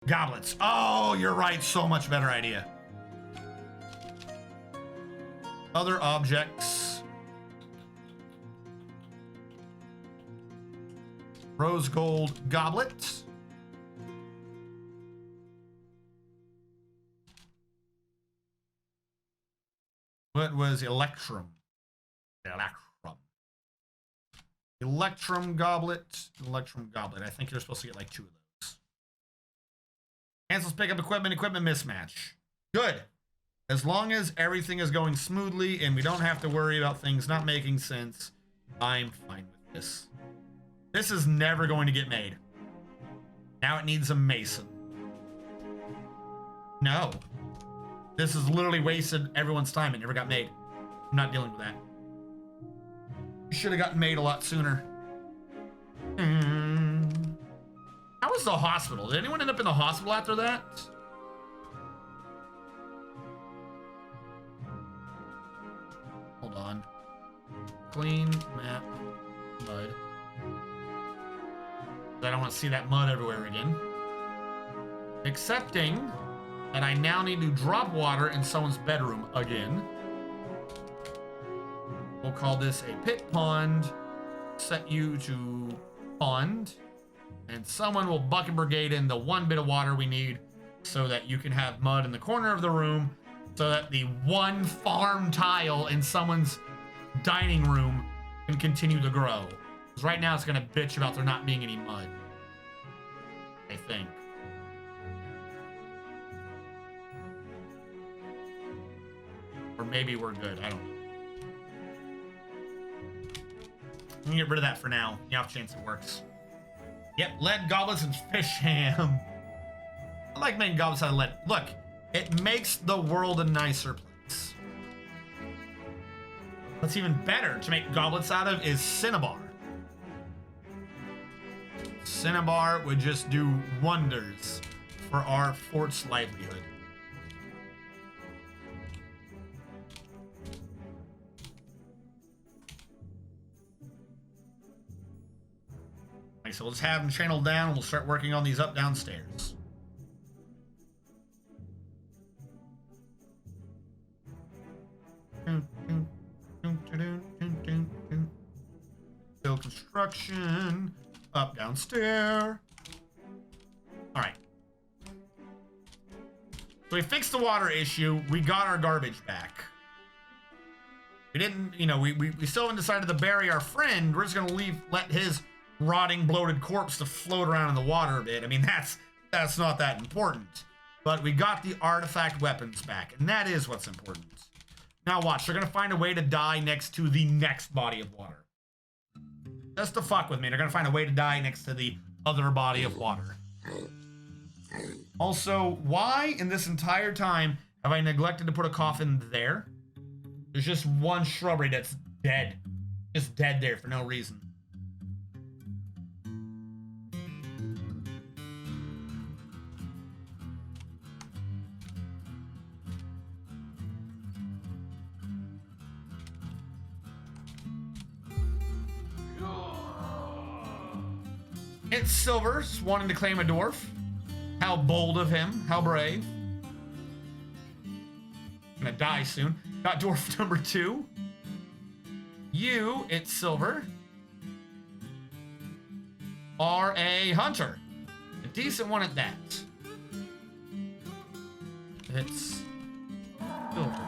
Goblets. Oh, you're right. So much better idea. Other objects. Rose gold goblet. What was Electrum? Electrum goblet. Electrum goblet. I think you're supposed to get like 2 of those. Cancels pickup equipment. Equipment mismatch. Good. As long as everything is going smoothly and we don't have to worry about things not making sense, I'm fine with this. This is never going to get made. Now it needs a mason. No. This has literally wasted everyone's time. It never got made. I'm not dealing with that. It should have gotten made a lot sooner. How was the hospital? Did anyone end up in the hospital after that? Hold on. Clean map mud. I don't want to see that mud everywhere again. Accepting that I now need to drop water in someone's bedroom again. We'll call this a pit pond. Set you to pond. And someone will bucket brigade in the 1 bit of water we need so that you can have mud in the corner of the room so that the 1 farm tile in someone's dining room can continue to grow. Because right now it's going to bitch about there not being any mud. I think. Or maybe we're good. I don't know. I'm gonna get rid of that for now. The off chance it works. Yep, lead, goblets, and fish ham. I like making goblets out of lead. Look, it makes the world a nicer place. What's even better to make goblets out of is cinnabar. Cinnabar would just do wonders for our fort's livelihood. Okay, so we'll just have them channeled down and we'll start working on these up downstairs. Still construction. Up downstairs. All right. So we fixed the water issue. We got our garbage back. We didn't, you know, we still haven't decided to bury our friend. We're just gonna let his rotting, bloated corpse to float around in the water a bit. I mean, that's not that important. But we got the artifact weapons back, and that is what's important. Now watch, they're gonna find a way to die next to the next body of water. Just to fuck with me, they're gonna find a way to die next to the other body of water. Also, why in this entire time have I neglected to put a coffin there? There's just 1 shrubbery that's dead. Just dead there for no reason. It's Silver's wanting to claim a dwarf. How bold of him. How brave. Gonna die soon. Got dwarf number 2. You, it's Silver, are a hunter. A decent one at that. It's Silver.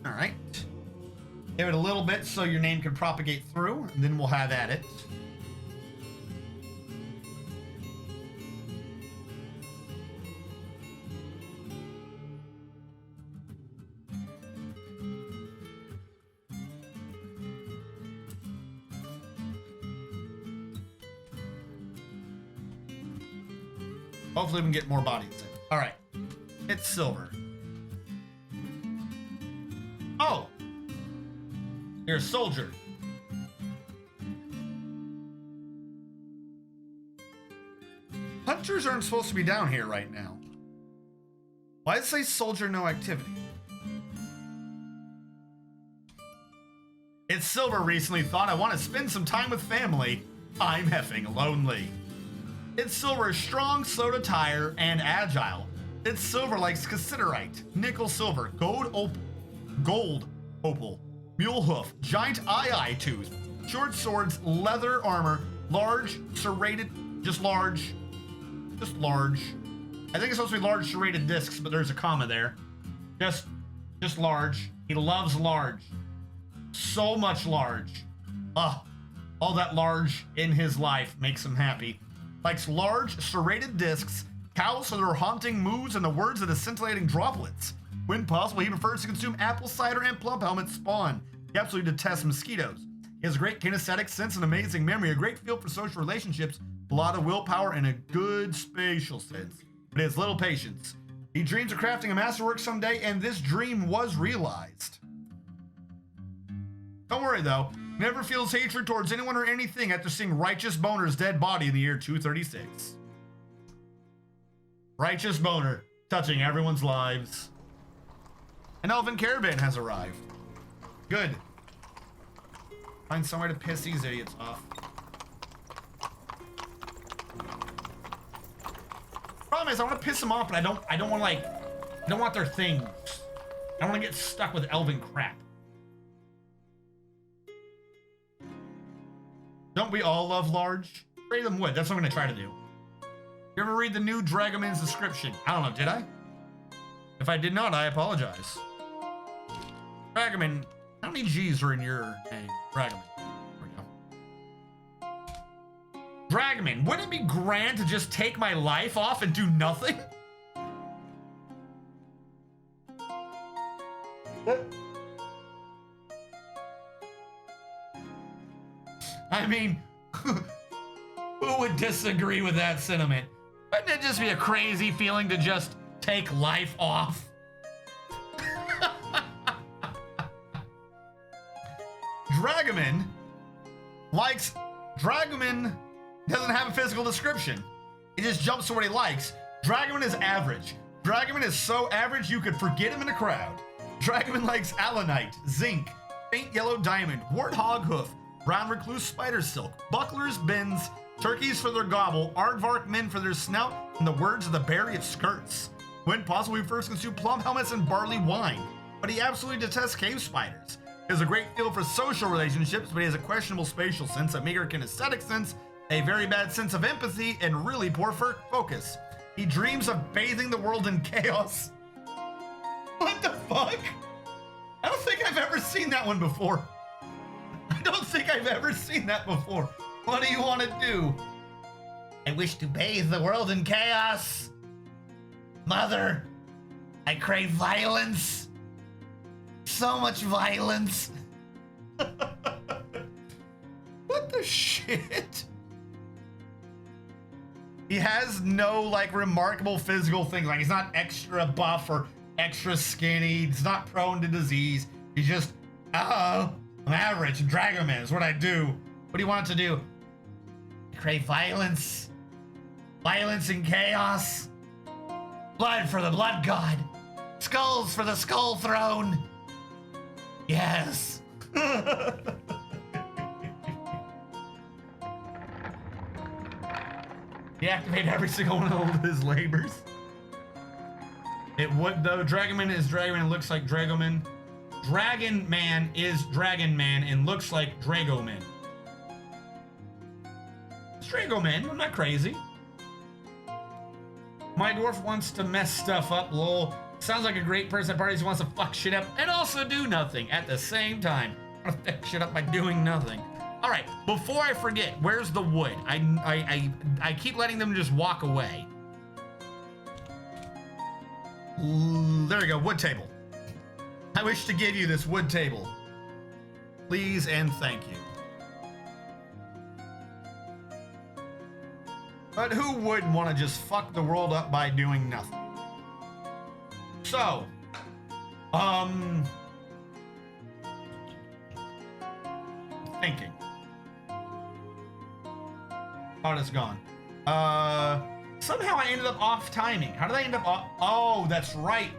All right. Give it a little bit so your name can propagate through, and then we'll have at it. Hopefully we can get more bodies in. All right. It's Silver. Oh! You're a soldier. Hunters aren't supposed to be down here right now. Why does it say soldier no activity? It's Silver recently thought I want to spend some time with family. I'm effing lonely. It's Silver is strong, slow to tire, and agile. It's Silver likes cassiterite, nickel silver, gold opal, mule hoof, giant eye tooth, short swords, leather armor, large, serrated, just large. I think it's supposed to be large serrated discs, but there's a comma there. Just large. He loves large. So much large. All that large in his life makes him happy. Likes large serrated discs, cows for their haunting moves, and the words of the scintillating droplets. When possible, he prefers to consume apple cider and plump helmet spawn. He absolutely detests mosquitoes. He has a great kinesthetic sense and amazing memory, a great feel for social relationships, a lot of willpower, and a good spatial sense. But he has little patience. He dreams of crafting a masterwork someday, and this dream was realized. Don't worry though, never feels hatred towards anyone or anything after seeing Righteous Boner's dead body in the year 236. Righteous Boner, touching everyone's lives. An elven caravan has arrived. Good. Find somewhere to piss these idiots off. Problem is, I want to piss them off, but I don't want I don't want their things. I don't want to get stuck with elven crap. Don't we all love large? Trade them wood. That's what I'm going to try to do. You ever read the new Dragoman's description? I don't know, did I? If I did not, I apologize. Dragoman, how many G's are in your name? Dragoman. There we go. Dragoman, wouldn't it be grand to just take my life off and do nothing? I mean, who would disagree with that sentiment? Wouldn't it just be a crazy feeling to just take life off? Dragoman doesn't have a physical description. He just jumps to what he likes. Dragoman is average. Dragoman is so average you could forget him in a crowd. Dragoman likes allanite, zinc, faint yellow diamond, warthog hoof, brown recluse spider silk, bucklers, bins, turkeys for their gobble, aardvark men for their snout, and the words of the berry of skirts. When possible, we first consume plum helmets and barley wine, but he absolutely detests cave spiders. He has a great feel for social relationships, but he has a questionable spatial sense, a meager kinesthetic sense, a very bad sense of empathy, and really poor focus. He dreams of bathing the world in chaos. What the fuck? I don't think I've ever seen that one before. I don't think I've ever seen that before. What do you want to do? I wish to bathe the world in chaos. Mother, I crave violence. So much violence. What the shit? He has no like remarkable physical things. Like he's not extra buff or extra skinny. He's not prone to disease. He's just, I'm average. Dragoman is what I do. What do you want it to do? I crave violence. Violence and chaos. Blood for the blood god. Skulls for the skull throne. Yes. Deactivate every single one of his labors. It would though. Dragoman is Dragoman, looks like Dragoman. Dragon Man is Dragon Man and looks like Dragoman. It's Dragoman, I'm not crazy. My dwarf wants to mess stuff up, lol. Sounds like a great person at parties who wants to fuck shit up and also do nothing at the same time. I want to fuck shit up by doing nothing. All right, before I forget, where's the wood? I keep letting them just walk away. There we go, wood table. I wish to give you this wood table. Please and thank you. But who wouldn't want to just fuck the world up by doing nothing? So, thinking. Thought it's gone. Somehow I ended up off timing. How did I end up off? Oh, that's right.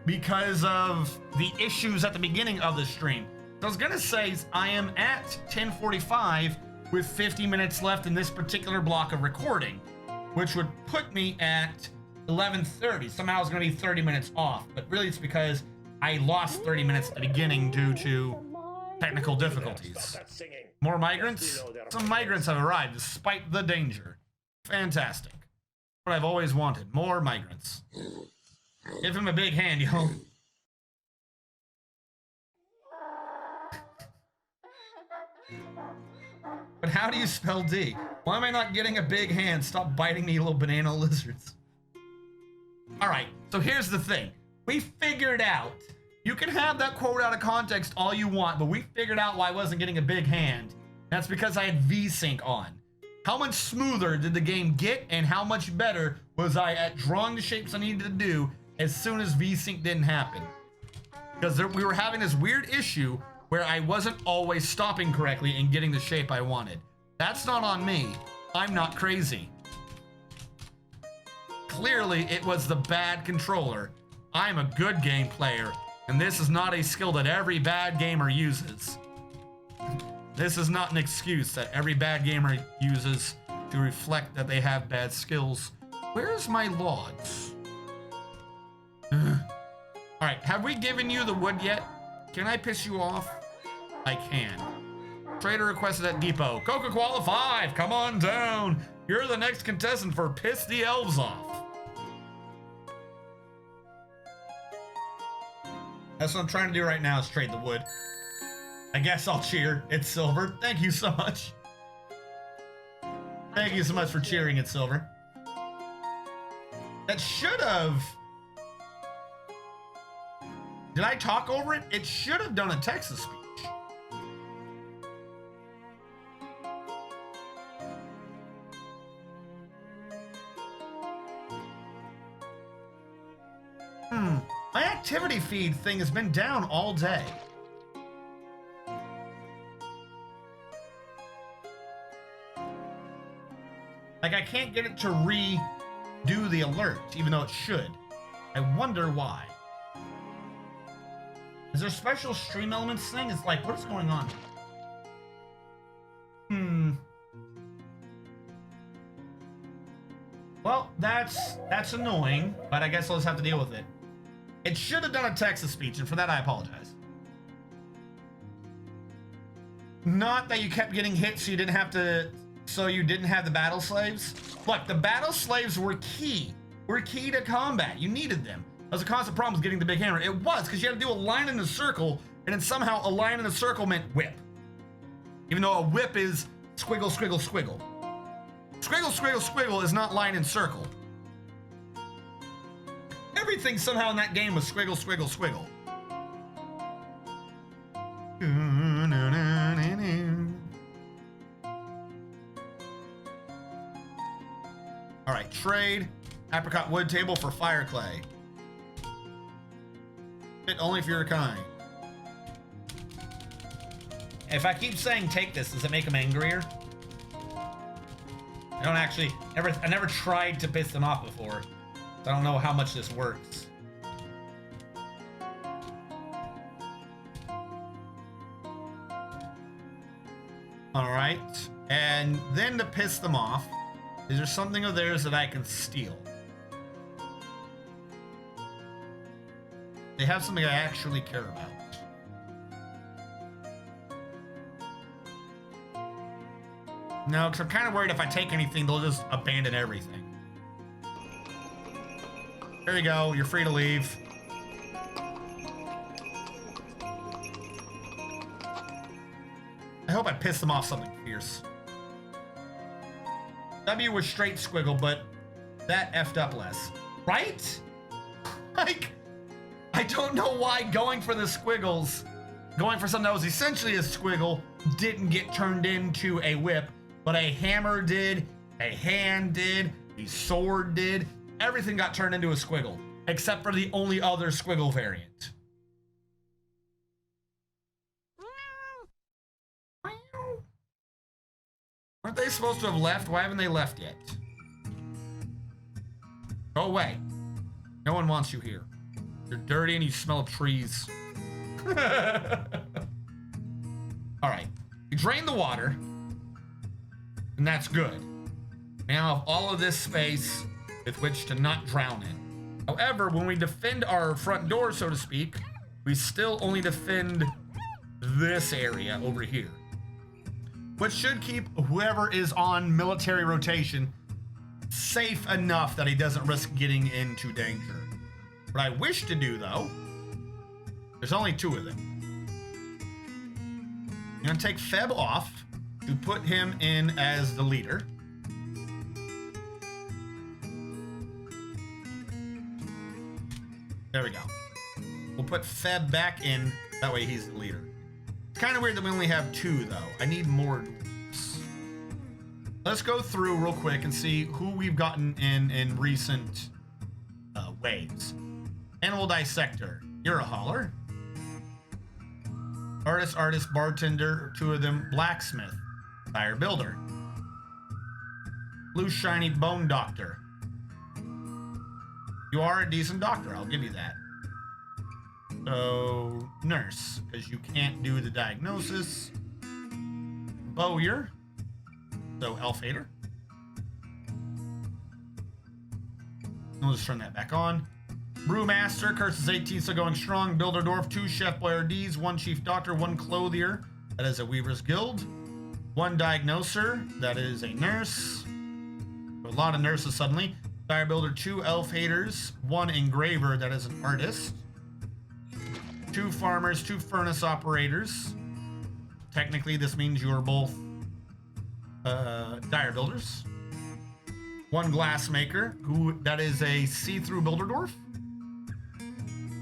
Because of the issues at the beginning of the stream. I was gonna say I am at 10:45 with 50 minutes left in this particular block of recording, which would put me at 11:30. Somehow it's gonna be 30 minutes off, but really it's because I lost 30 minutes at the beginning due to technical difficulties. More migrants? Some migrants have arrived despite the danger. Fantastic. What I've always wanted. More migrants. Give him a big hand, yo. But how do you spell D? Why am I not getting a big hand? Stop biting me, you little banana lizards. Alright, so here's the thing. We figured out. You can have that quote out of context all you want, but we figured out why I wasn't getting a big hand. That's because I had VSync on. How much smoother did the game get, and how much better was I at drawing the shapes I needed to do as soon as VSync didn't happen? Because we were having this weird issue where I wasn't always stopping correctly and getting the shape I wanted. That's not on me. I'm not crazy. Clearly, it was the bad controller. I'm a good game player, and this is not a skill that every bad gamer uses. This is not an excuse that every bad gamer uses to reflect that they have bad skills. Where's my logs? Alright, have we given you the wood yet? Can I piss you off? I can. Trader requested at depot. Coca-Cola 5, come on down. You're the next contestant for Piss the Elves Off. That's what I'm trying to do right now is trade the wood. I guess I'll cheer. It's silver. Thank you so much. Thank you so much for cheering it, silver. That should have... Did I talk over it? It should have done a Texas speech. My activity feed thing has been down all day. Like, I can't get it to redo the alert, even though it should. I wonder why. Is there a special stream elements thing? It's like, what is going on? Well, that's annoying, but I guess I'll just have to deal with it. It should have done a Texas speech, and for that I apologize. Not that you kept getting hit so you didn't have to... So you didn't have the battle slaves? Look, the battle slaves were key. Were key to combat. You needed them. That was a constant problem with getting the big hammer. It was, because you had to do a line in a circle, and then somehow a line in a circle meant whip. Even though a whip is squiggle, squiggle, squiggle. Squiggle, squiggle, squiggle is not line and circle. Everything somehow in that game was squiggle, squiggle, squiggle. All right, trade apricot wood table for fire clay. Fit only if you're kind. If I keep saying take this, does it make them angrier? I don't actually, I never tried to piss them off before. So I don't know how much this works. All right, and then to piss them off, is there something of theirs that I can steal? They have something I actually care about. No, because I'm kind of worried if I take anything, they'll just abandon everything. There you go. You're free to leave. I hope I pissed them off something fierce. W was straight squiggle, but that effed up less. Right? Like, I don't know why going for the squiggles, going for something that was essentially a squiggle, didn't get turned into a whip, but a hammer did, a hand did, a sword did. Everything got turned into a squiggle, except for the only other squiggle variant. Aren't they supposed to have left? Why haven't they left yet? Go away. No one wants you here. You're dirty and you smell of trees. All right, we drained the water, and that's good. Now have all of this space with which to not drown in. However, when we defend our front door, so to speak, we still only defend this area over here, which should keep whoever is on military rotation safe enough that he doesn't risk getting into danger. What I wish to do, though, there's only 2 of them. I'm gonna take Feb off to put him in as the leader. There we go. We'll put Feb back in, that way he's the leader. It's kind of weird that we only have 2, though. I need more dwarves. Let's go through real quick and see who we've gotten in recent waves. Animal Dissector, you're a hauler. Artist, bartender, 2 of them. Blacksmith, fire builder. Blue shiny bone doctor. You are a decent doctor, I'll give you that. So, nurse, because you can't do the diagnosis. Bowyer, so elf hater. We'll just turn that back on. Brewmaster, curses 18, still going strong. Builder dwarf, 2 chef boyardees, 1 chief doctor, 1 clothier, that is a weaver's guild. 1 diagnoser, that is a nurse. A lot of nurses suddenly. Fire builder, 2 elf haters, 1 engraver, that is an artist. 2 farmers, 2 furnace operators. Technically, this means you are both dire builders. 1 glassmaker, that is a see-through builder dwarf.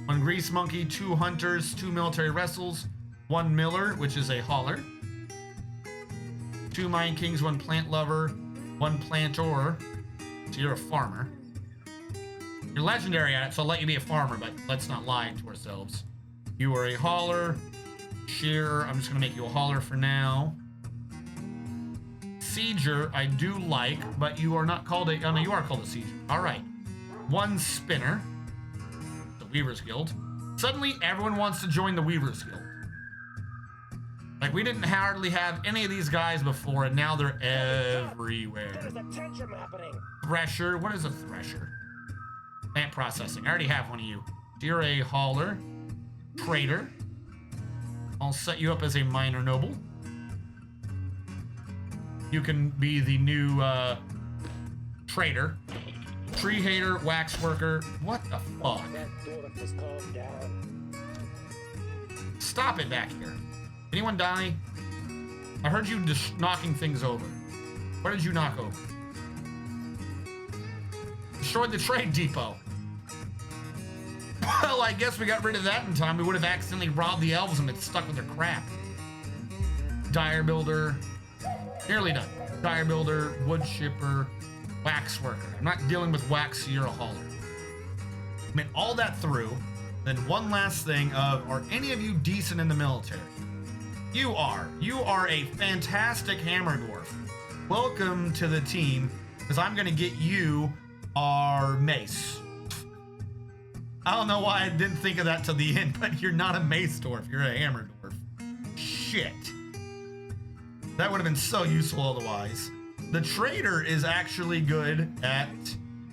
1 grease monkey, 2 hunters, 2 military wrestles, 1 miller, which is a hauler. 2 mine kings, 1 plant lover, 1 planter. So you're a farmer. You're legendary at it, so I'll let you be a farmer, but let's not lie to ourselves. You are a hauler. Shearer, I'm just gonna make you a hauler for now. Sieger, I do like, but you are not called a, oh no, you are called a sieger. All right. 1 spinner. The Weaver's Guild. Suddenly, everyone wants to join the Weaver's Guild. Like, we didn't hardly have any of these guys before, and now they're everywhere. There's a tantrum happening. Thresher, what is a thresher? Plant processing, I already have one of you. You're a hauler. Trader. I'll set you up as a minor noble. You can be the new trader. Tree hater, wax worker. What the fuck? That dwarf has calmed down. Stop it back here. Anyone die? I heard you just knocking things over. What did you knock over? Destroyed the trade depot. Well, I guess we got rid of that in time. We would have accidentally robbed the elves and been stuck with their crap. Dire builder. Nearly done. Dire builder, wood shipper, wax worker. I'm not dealing with wax, so you're a hauler. I mean, all that through. Then one last thing of, are any of you decent in the military? You are. You are a fantastic hammer dwarf. Welcome to the team, because I'm going to get you our mace. I don't know why I didn't think of that till the end, but you're not a mace dwarf. You're a hammer dwarf. Shit. That would have been so useful otherwise. The trader is actually good at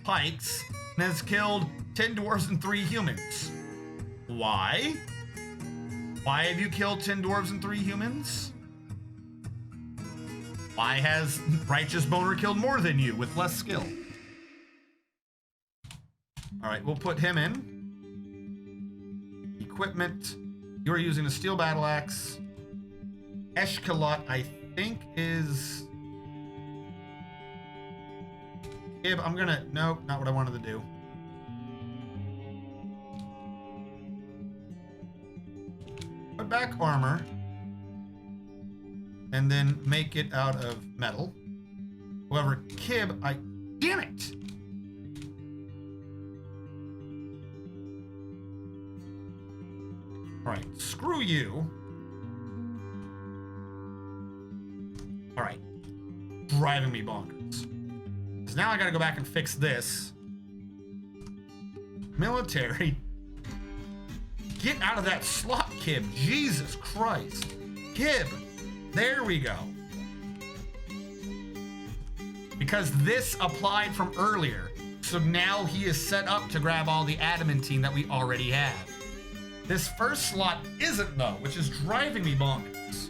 pikes and has killed 10 dwarves and 3 humans. Why? Why have you killed 10 dwarves and 3 humans? Why has Righteous Boner killed more than you with less skill? All right, we'll put him in. Equipment. You're using a steel battle axe. Eshkalot, I think, is... Ib, I'm gonna... No, not what I wanted to do. Put back armor. And then make it out of metal. However, Kib, I... Damn it! Alright, screw you. Alright. Driving me bonkers. Because now I gotta go back and fix this. Military. Get out of that slot, Kib. Jesus Christ. Kib, There we go. Because this applied from earlier. So now he is set up to grab all the adamantine that we already have. This first slot isn't though, which is driving me bonkers.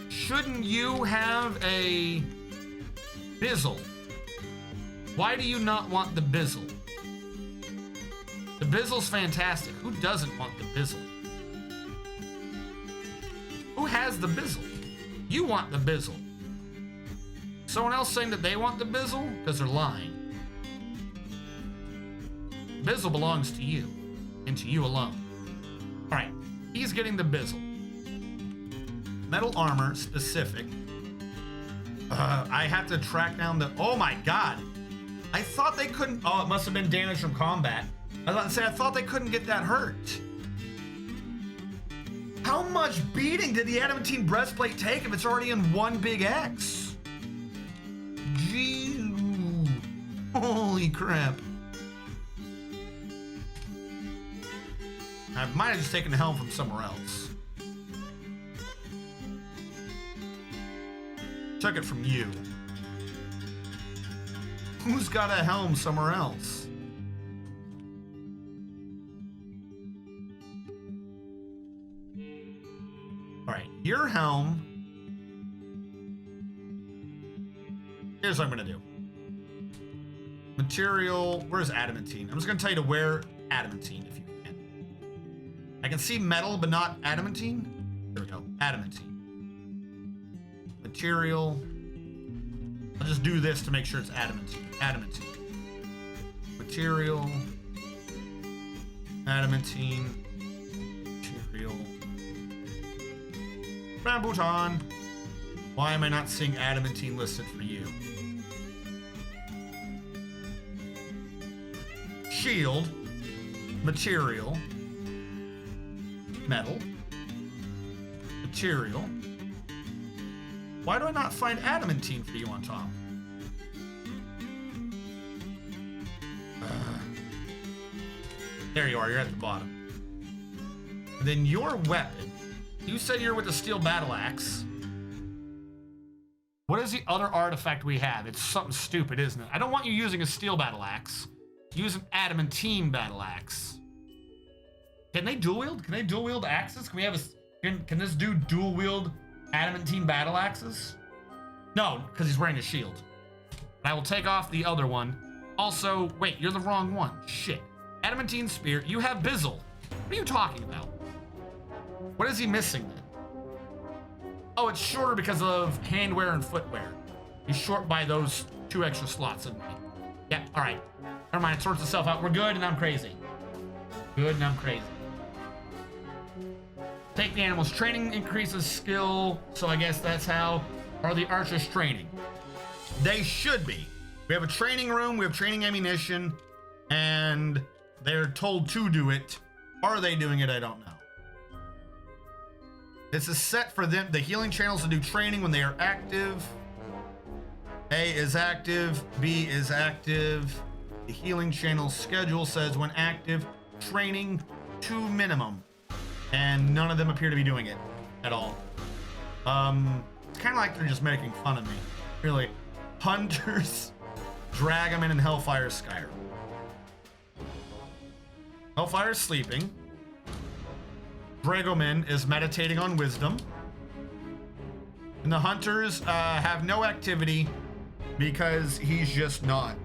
Shouldn't you have a Bizzle? Why do you not want the Bizzle? The Bizzle's fantastic. Who doesn't want the Bizzle? Who has the Bizzle? You want the Bizzle. Someone else saying that they want the Bizzle? Because they're lying. Bizzle belongs to you, and to you alone. Alright, he's getting the Bizzle. Metal armor, specific. I have to track down the... Oh my god! I thought they couldn't... Oh, it must have been damage from combat. I was about to say, I thought they couldn't get that hurt. How much beating did the adamantine breastplate take if it's already in one big X? Gee, holy crap. I might have just taken the helm from somewhere else. Took it from you. Who's got a helm somewhere else? Alright, your helm. Here's what I'm gonna do. Material, where's adamantine? I'm just gonna tell you to wear adamantine if you can. I can see metal, but not adamantine. There we go, adamantine. Material. I'll just do this to make sure it's adamantine. Adamantine. Material. Adamantine. Material. Rambutan. Why am I not seeing adamantine listed for you? Shield. Material. Metal. Material. Why do I not find adamantine for you on top? There you are, you're at the bottom. And then your weapon. You said you're with the steel battle axe. What is the other artifact we have? It's something stupid, isn't it? I don't want you using a steel battle axe. Use an adamantine battle axe. Can they dual wield? Can they dual wield axes? Can we have a... Can this dude dual wield adamantine battle axes? No, because he's wearing a shield. But I will take off the other one. Also, wait, you're the wrong one. Shit. Adamantine spear. You have Bizzle. What are you talking about? What is he missing then? Oh, it's shorter because of handwear and footwear. He's short by those 2 extra slots in me. Yeah, all right. Never mind, it sorts itself out. We're good and I'm crazy. Good and I'm crazy. Take the animals. Training increases skill, so I guess that's how are the archers training. They should be. We have a training room, we have training ammunition, and they're told to do it. Are they doing it? I don't know. This is set for them, the healing channels to do training when they are active. A is active, B is active. The healing channel schedule says when active, training 2 minimum. And none of them appear to be doing it at all. It's kind of like they're just making fun of me. Really. Hunters, Dragaman, and Hellfire Skyrim. Hellfire's sleeping. Dragoman is meditating on wisdom. And the hunters have no activity because he's just not.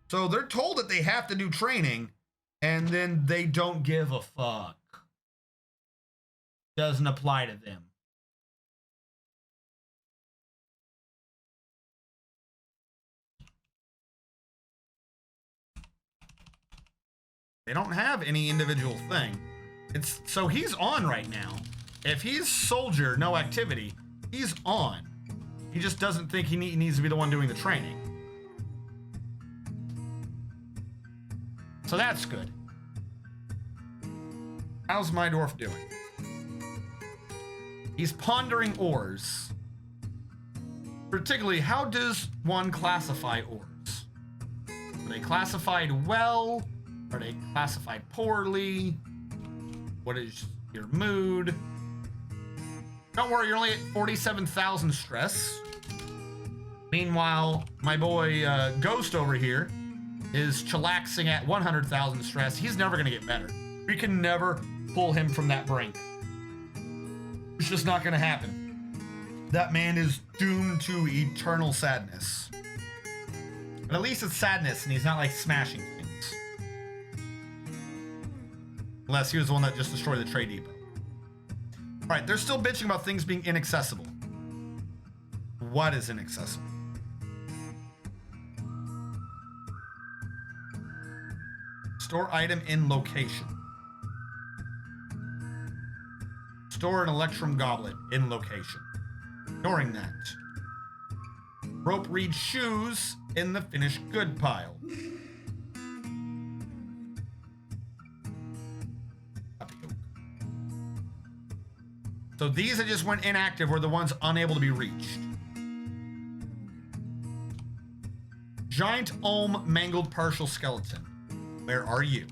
So they're told that they have to do training, and then they don't give a fuck. Doesn't apply to them. They don't have any individual thing. It's so he's on right now. If he's soldier, no activity, he's on. He just doesn't think he needs to be the one doing the training. So that's good. How's my dwarf doing? He's pondering ores. Particularly, how does one classify ores? Are they classified well? Are they classified poorly? What is your mood? Don't worry, you're only at 47,000 stress. Meanwhile, my boy Ghost over here is chillaxing at 100,000 stress. He's never gonna get better. We can never pull him from that brink. It's just not gonna happen. That man is doomed to eternal sadness. But at least it's sadness and he's not like smashing things. Unless he was the one that just destroyed the trade depot. Alright, they're still bitching about things being inaccessible. What is inaccessible? Store item in location. Store an Electrum Goblet in location. Ignoring that. Rope reed shoes in the finished good pile. So these that just went inactive were the ones unable to be reached. Giant Olm Mangled Partial Skeleton. Where are you?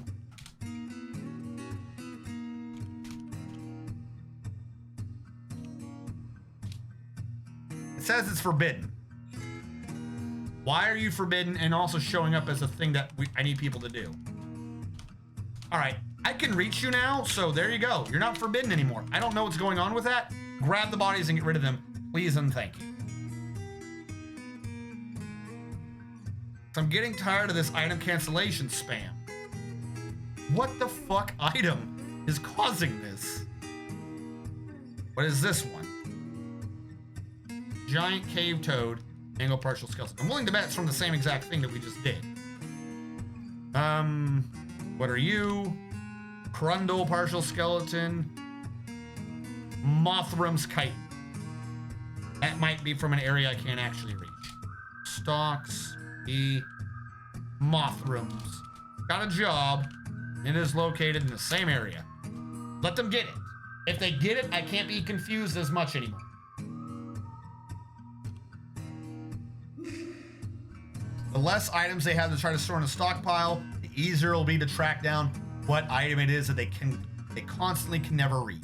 It says it's forbidden. Why are you forbidden and also showing up as a thing that I need people to do? All right, I can reach you now, so there you go. You're not forbidden anymore. I don't know what's going on with that. Grab the bodies and get rid of them, please and thank you. So I'm getting tired of this item cancellation spam. What the fuck item is causing this? What is this one? Giant cave toad, angle partial skeleton. I'm willing to bet it's from the same exact thing that we just did. What are you? Crundle partial skeleton. Mothram's kite. That might be from an area I can't actually reach. Stalks. Mothrams. Got a job. It is located in the same area. Let them get it. If they get it, I can't be confused as much anymore. The less items they have to try to store in a stockpile, the easier it'll be to track down what item it is that they constantly can never read.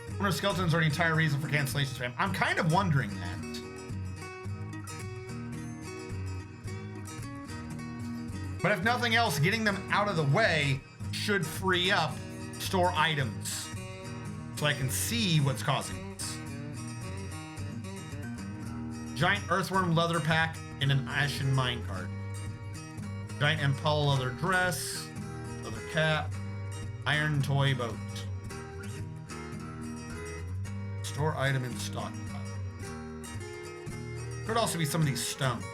I wonder if skeletons are the entire reason for cancellation spam. I'm kind of wondering that. But if nothing else, getting them out of the way should free up store items so I can see what's causing this. Giant earthworm leather pack in an ashen minecart. Giant impala leather dress, leather cap, iron toy boat. Store item in stockpile. Could also be some of these stones.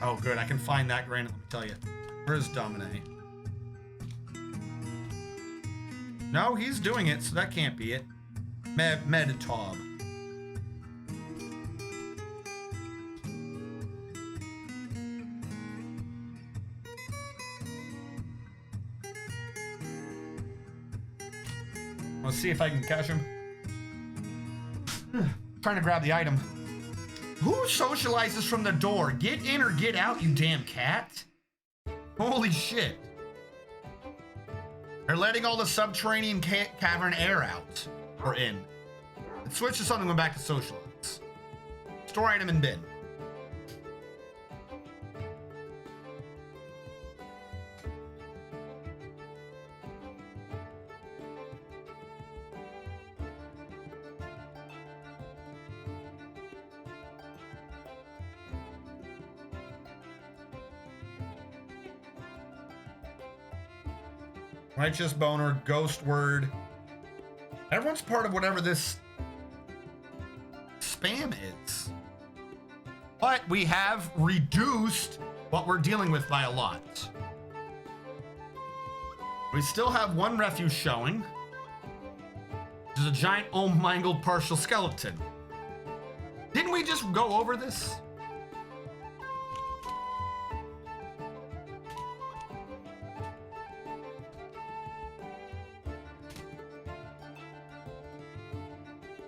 Oh, good. I can find that granite, let me tell you. Where is Domine? No, he's doing it, so that can't be it. Meditob. Let's see if I can catch him. Trying to grab the item. Who socializes from the door? Get in or get out, you damn cat. Holy shit. They're letting all the subterranean cavern air out. Or in. Let's switch to something, going back to socialize. Store item in bin. Righteous boner, ghost word. Everyone's part of whatever this spam is. But we have reduced what we're dealing with by a lot. We still have one refuse showing. Which is a giant mangled partial skeleton. Didn't we just go over this?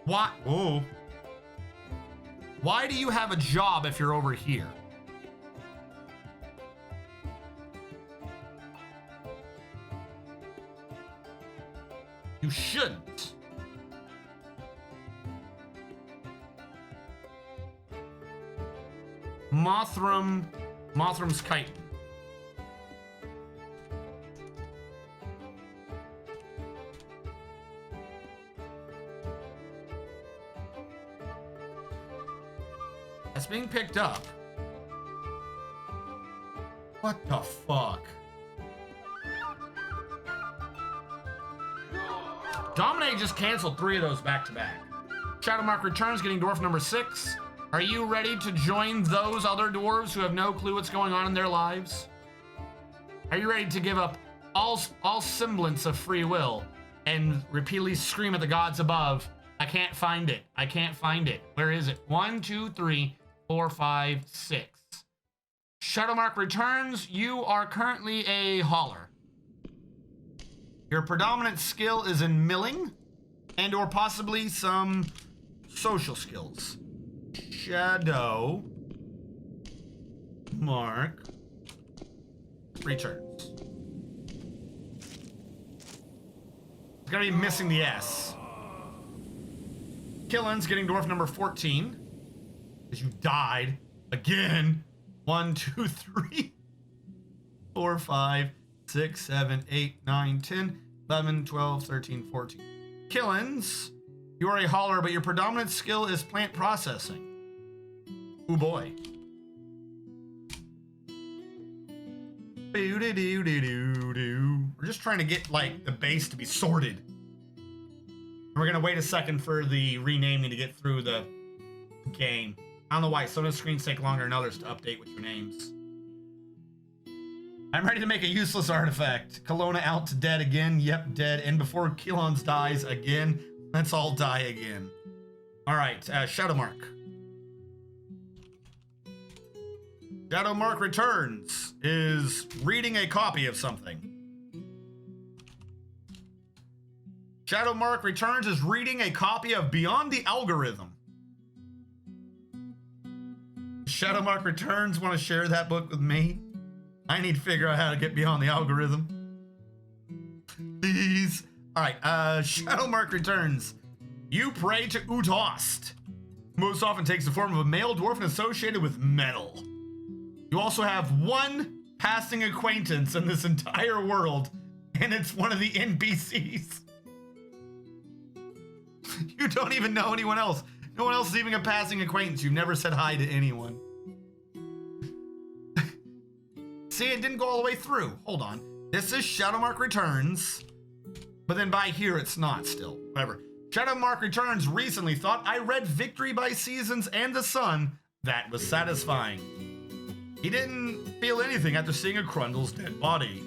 Why? Oh. Why do you have a job if you're over here? You shouldn't. Mothrum's Chitin. That's being picked up. What the fuck? Dominate just canceled 3 of those back to back. Shadowmark returns, getting dwarf number 6. Are you ready to join those other dwarves who have no clue what's going on in their lives? Are you ready to give up all semblance of free will and repeatedly scream at the gods above, I can't find it. I can't find it. Where is it? 1, 2, 3, 4, 5, 6. Shadowmark returns. You are currently a hauler. Your predominant skill is in milling and or possibly some social skills. Shadow Mark returns. It's gonna be missing the S. Killen's getting dwarf number 14. Because you died again. 1, 2, 3, 4, 5, 6, 7, 8, 9, 10, 11, 12, 13, 14. Killen's, you are a hauler, but your predominant skill is plant processing. Ooh boy. We're just trying to get like the base to be sorted. We're gonna wait a second for the renaming to get through the game. I don't know why some of the screens take longer than others to update with your names. I'm ready to make a useless artifact. Kelowna out to dead again. Yep, dead. And before Kilons dies again, let's all die again. All right, Shadowmark. Shadowmark returns, is reading a copy of something. Shadowmark returns is reading a copy of Beyond the Algorithm. Shadowmark returns, want to share that book with me? I need to figure out how to get beyond the algorithm. Please. All right, Shadowmark returns. You pray to Utost. Most often takes the form of a male dwarf associated with metal. You also have one passing acquaintance in this entire world, and it's one of the NPCs. You don't even know anyone else. No one else is even a passing acquaintance. You've never said hi to anyone. See, it didn't go all the way through. Hold on. This is Shadowmark Returns, but then by here it's not still. Whatever. Shadowmark Returns recently thought I read Victory by Seasons and the Sun. That was satisfying. He didn't feel anything after seeing a Crundle's dead body.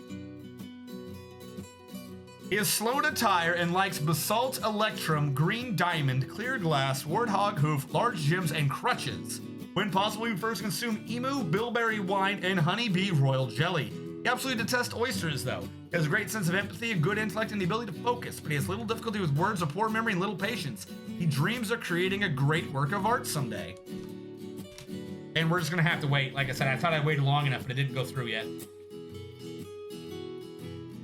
He is slow to tire and likes basalt, electrum, green diamond, clear glass, warthog hoof, large gems, and crutches. When possible, we first consume emu, bilberry wine, and honeybee royal jelly. He absolutely detests oysters, though. He has a great sense of empathy, a good intellect, and the ability to focus, but he has little difficulty with words, a poor memory, and little patience. He dreams of creating a great work of art someday. And we're just gonna have to wait. Like I said, I thought I waited long enough, but it didn't go through yet.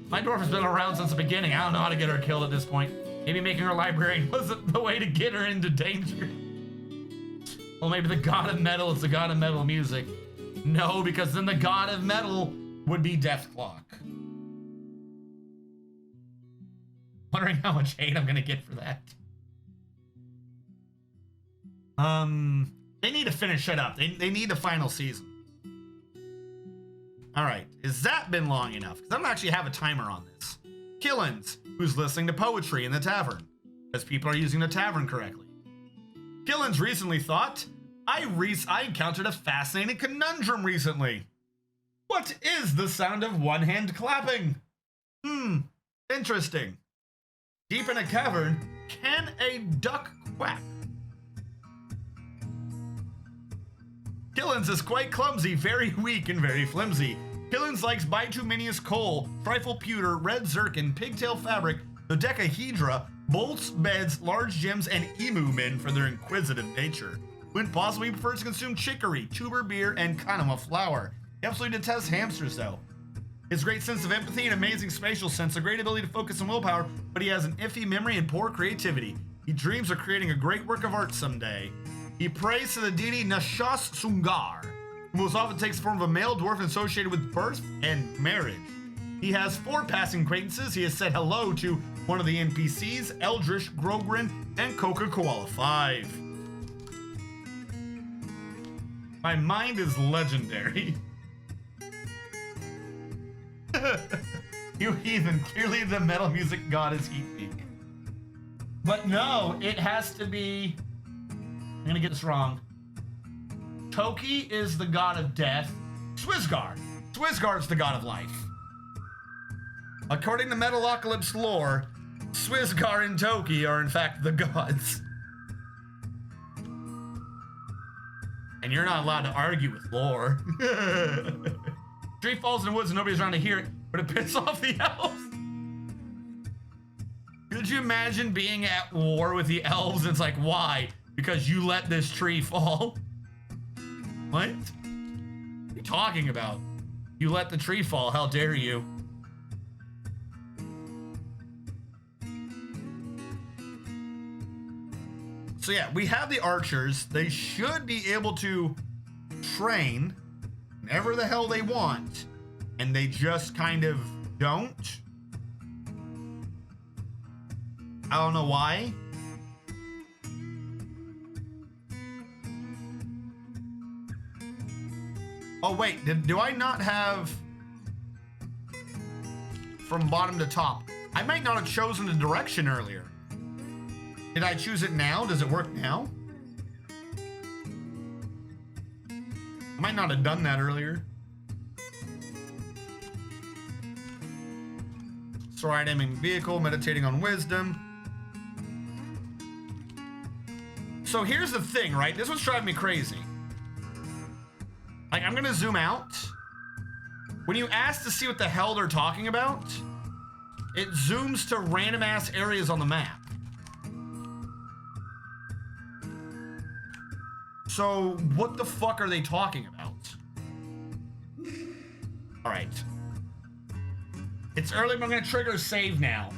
My dwarf has been around since the beginning. I don't know how to get her killed at this point. Maybe making her librarian wasn't the way to get her into danger. Well, maybe the god of metal is the god of metal music. No, because then the god of metal would be Deathclock. Wondering how much hate I'm gonna get for that. They need to finish it up. They need the final season. All right, has that been long enough? Because I don't actually have a timer on this. Killens, who's listening to poetry in the tavern, because people are using the tavern correctly. Killens recently thought, I encountered a fascinating conundrum recently. What is the sound of one hand clapping? Interesting. Deep in a cavern, can a duck quack? Killens is quite clumsy, very weak, and very flimsy. Killens likes bituminous coal, trifle pewter, red zircon, pigtail fabric, dodecahedra, bolts, beds, large gems, and emu men for their inquisitive nature. When possible, he prefers to consume chicory, tuber beer, and kanama flour. He absolutely detests hamsters, though. His great sense of empathy and amazing spatial sense, a great ability to focus on willpower, but he has an iffy memory and poor creativity. He dreams of creating a great work of art someday. He prays to the deity Nashas Sungar, who most often takes the form of a male dwarf associated with birth and marriage. He has 4 passing acquaintances. He has said hello to one of the NPCs, Eldritch, Grogrin, and Coca-Cola 5. My mind is legendary. You heathen, clearly the metal music god is eating. But no, it has to be... I'm gonna get this wrong. Toki is the god of death. Swizgard's the god of life. According to Metalocalypse lore, Swizgar and Toki are in fact the gods. And you're not allowed to argue with lore. Tree falls in the woods and nobody's around to hear it, but it pisses off the elves. Could you imagine being at war with the elves? It's like, why? Because you let this tree fall. What? What are you talking about? You let the tree fall, how dare you? So yeah, we have the archers. They should be able to train whenever the hell they want, and they just kind of don't. I don't know why. Oh wait, do I not have from bottom to top? I might not have chosen the direction earlier. Did I choose it now? Does it work now? I might not have done that earlier. Store item in vehicle, meditating on wisdom. So here's the thing, right? This was driving me crazy. Like, I'm gonna zoom out. When you ask to see what the hell they're talking about, it zooms to random ass areas on the map. So, what the fuck are they talking about? All right. It's early, but I'm gonna trigger a save now.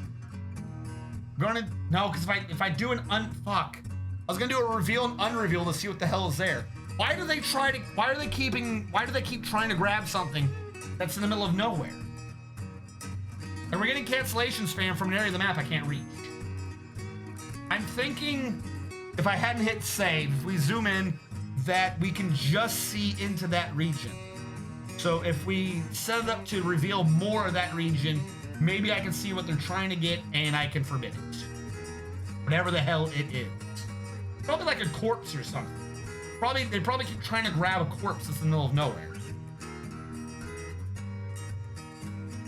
No, because if I do an fuck. I was gonna do a reveal and unreveal to see what the hell is there. Why do they keep trying to grab something that's in the middle of nowhere? And we're getting cancellation spam from an area of the map I can't reach. I'm thinking if I hadn't hit save, if we zoom in, that we can just see into that region. So if we set it up to reveal more of that region, maybe I can see what they're trying to get and I can forbid it. Whatever the hell it is. Probably like a corpse or something. They probably keep trying to grab a corpse that's in the middle of nowhere.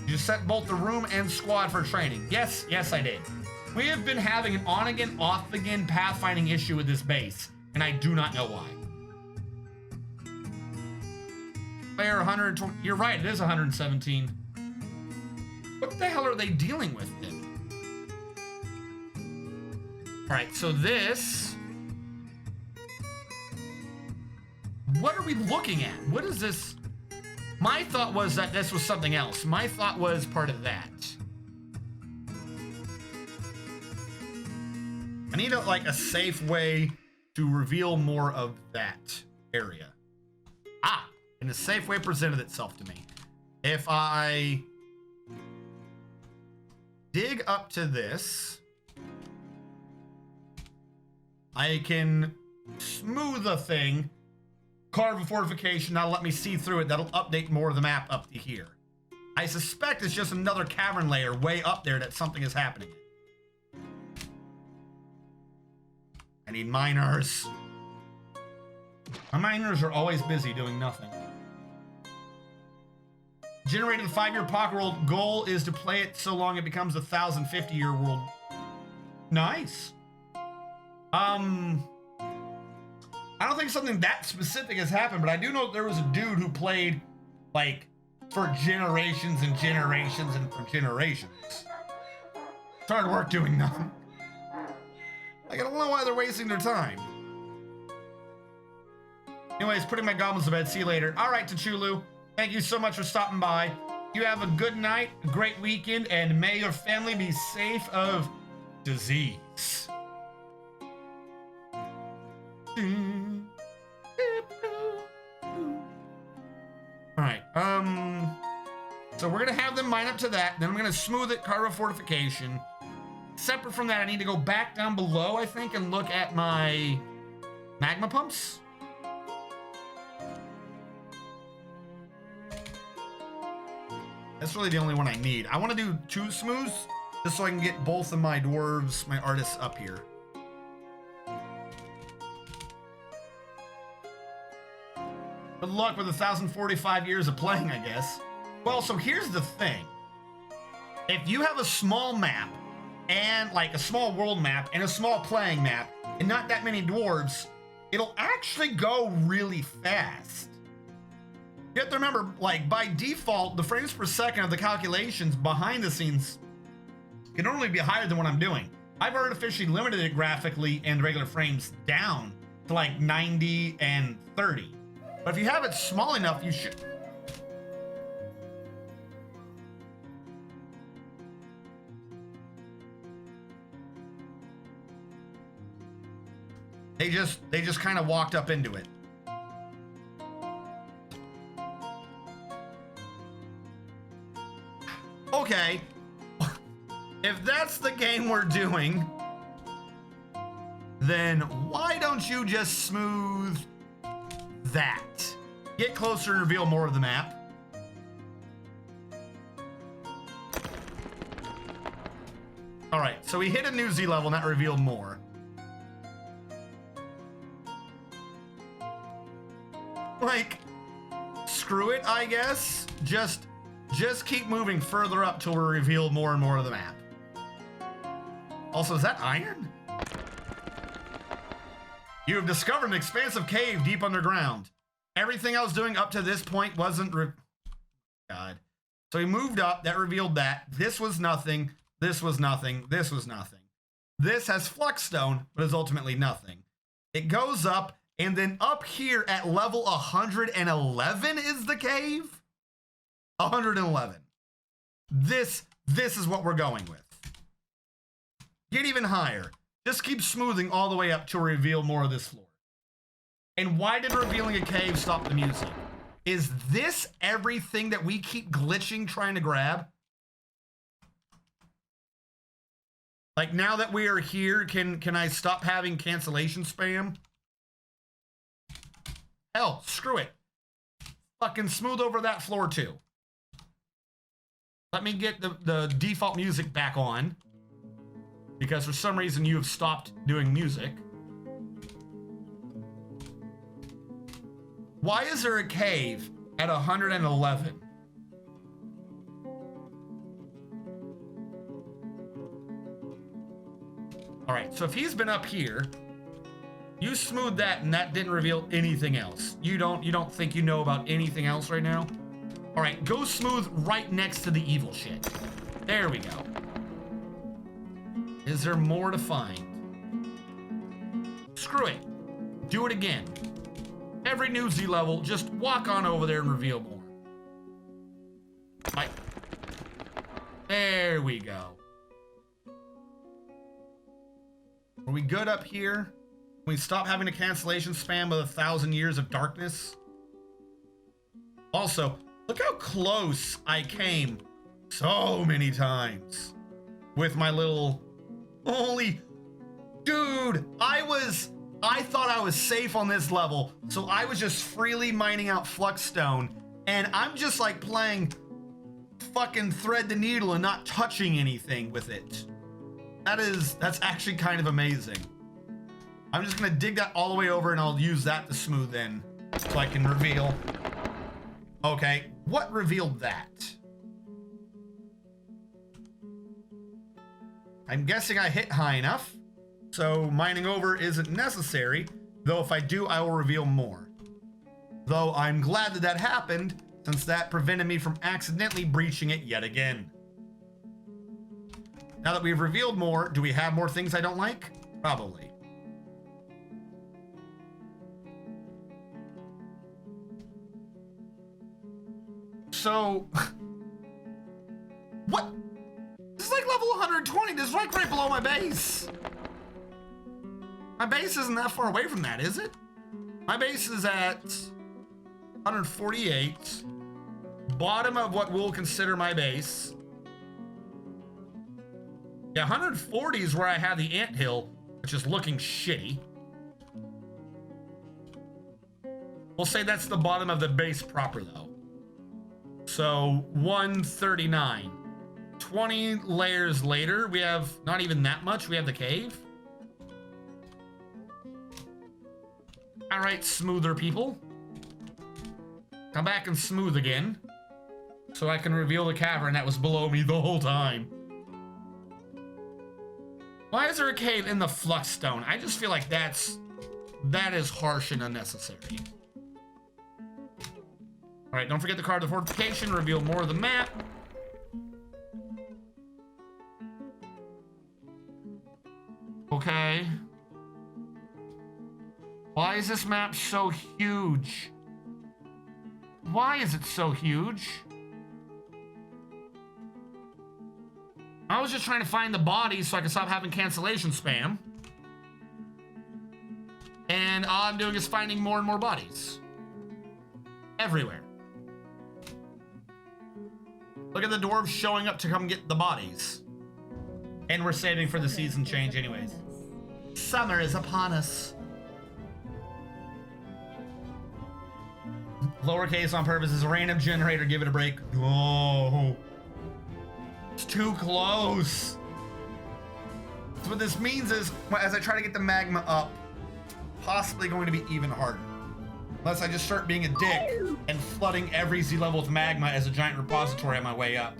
You set both the room and squad for training. Yes, I did. We have been having an on again, off again pathfinding issue with this base, and I do not know why. Player 120. You're right, it is 117. What the hell are they dealing with then? Alright, so this. What are we looking at? What is this? My thought was that this was something else. My thought was part of that. I need a safe way to reveal more of that area. And a safe way presented itself to me. If I dig up to this, I can smooth the thing, carve a fortification, that'll let me see through it, that'll update more of the map up to here. I suspect it's just another cavern layer way up there that something is happening in. I need miners. My miners are always busy doing nothing. Generated the 5-year pocket world. Goal is to play it so long it becomes a 1,050-year world. Nice. I don't think something that specific has happened, but I do know there was a dude who played like for generations and generations and for generations. It's hard work doing nothing. Like, I don't know why they're wasting their time. Anyways, putting my goblins to bed. See you later. All right, Tachulu. Thank you so much for stopping by. You have a good night, a great weekend, and may your family be safe of disease. Alright, so we're gonna have them mine up to that, then I'm gonna smooth it, carve a fortification. Separate from that, I need to go back down below, I think, and look at my magma pumps. That's really the only one I need. I want to do 2 smooths, just so I can get both of my dwarves, my artists up here. Good luck with 1,045 years of playing, I guess. Well, so here's the thing. If you have a small map, and like a small world map, and a small playing map, and not that many dwarves, it'll actually go really fast. You have to remember, like, by default, the frames per second of the calculations behind the scenes can only be higher than what I'm doing. I've artificially limited it graphically and regular frames down to like 90 and 30. But if you have it small enough, you should... They just kind of walked up into it. Okay, if that's the game we're doing, then why don't you just smooth that? Get closer and reveal more of the map. All right, so we hit a new Z level, and that revealed more. Like, screw it, I guess. Just keep moving further up till we reveal more and more of the map. Also, is that iron? You have discovered an expansive cave deep underground. Everything I was doing up to this point wasn't God. So he moved up, that revealed that. This was nothing, this was nothing, this was nothing. This has flux-stone, but is ultimately nothing. It goes up, and then up here at level 111 is the cave? 111. This is what we're going with. Get even higher. Just keep smoothing all the way up to reveal more of this floor. And why did revealing a cave stop the music? Is this everything that we keep glitching trying to grab? Like, now that we are here, can I stop having cancellation spam? Hell, screw it. Fucking smooth over that floor too. Let me get the default music back on, because for some reason you have stopped doing music. Why is there a cave at 111? All right, so if he's been up here, you smoothed that and that didn't reveal anything else. You don't think you know about anything else right now? All right, go smooth right next to the evil shit. There we go. Is there more to find? Screw it. Do it again. Every new Z level, just walk on over there and reveal more. Right. There we go. Are we good up here? Can we stop having a cancellation spam of 1,000 years of darkness? Also, look how close I came so many times with my little... Holy... Dude, I thought I was safe on this level, so I was just freely mining out Fluxstone, and I'm just like playing fucking thread the needle and not touching anything with it. That's actually kind of amazing. I'm just gonna dig that all the way over and I'll use that to smooth in so I can reveal. Okay, what revealed that? I'm guessing I hit high enough, so mining over isn't necessary, though if I do, I will reveal more. Though I'm glad that that happened, since that prevented me from accidentally breaching it yet again. Now that we've revealed more, do we have more things I don't like? Probably. So, What? This is like level 120. This is like right below my base. My base isn't that far away from that, is it? My base is at 148. Bottom of what we'll consider my base. Yeah, 140 is where I have the anthill, which is looking shitty. We'll say that's the bottom of the base proper, though. So, 139. 20 layers later, we have not even that much. We have the cave. All right, smoother people. Come back and smooth again. So I can reveal the cavern that was below me the whole time. Why is there a cave in the flux stone? I just feel like that is harsh and unnecessary. All right, don't forget the card of the fortification. Reveal more of the map. Okay. Why is this map so huge? Why is it so huge? I was just trying to find the bodies so I can stop having cancellation spam. And all I'm doing is finding more and more bodies. Everywhere. Look at the dwarves showing up to come get the bodies. And we're saving for the season change anyways. Summer is upon us. Lowercase on purpose is a random generator. Give it a break. No. It's too close. So what this means is, as I try to get the magma up, possibly going to be even harder. Unless I just start being a dick and flooding every Z level with magma as a giant repository on my way up.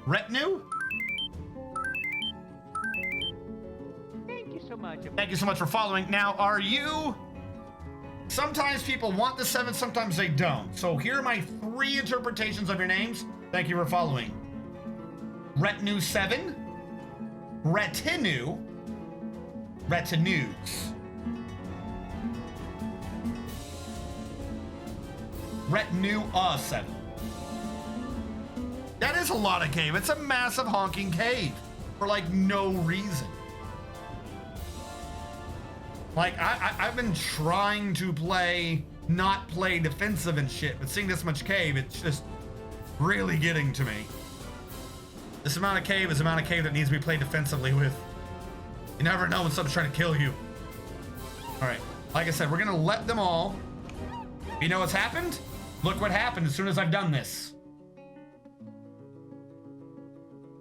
Retinue? Thank you so much. Thank you so much for following. Now, are you... Sometimes people want the 7, sometimes they don't. So here are my 3 interpretations of your names. Thank you for following. Retinue 7, Retinue, Retinues. Retinue 7. That is a lot of cave. It's a massive honking cave for like no reason. Like, I've been trying to not play defensive and shit, but seeing this much cave, it's just really getting to me. This amount of cave is the amount of cave that needs to be played defensively with. You never know when someone's trying to kill you. All right, like I said, we're gonna let them all. You know what's happened? Look what happened as soon as I've done this.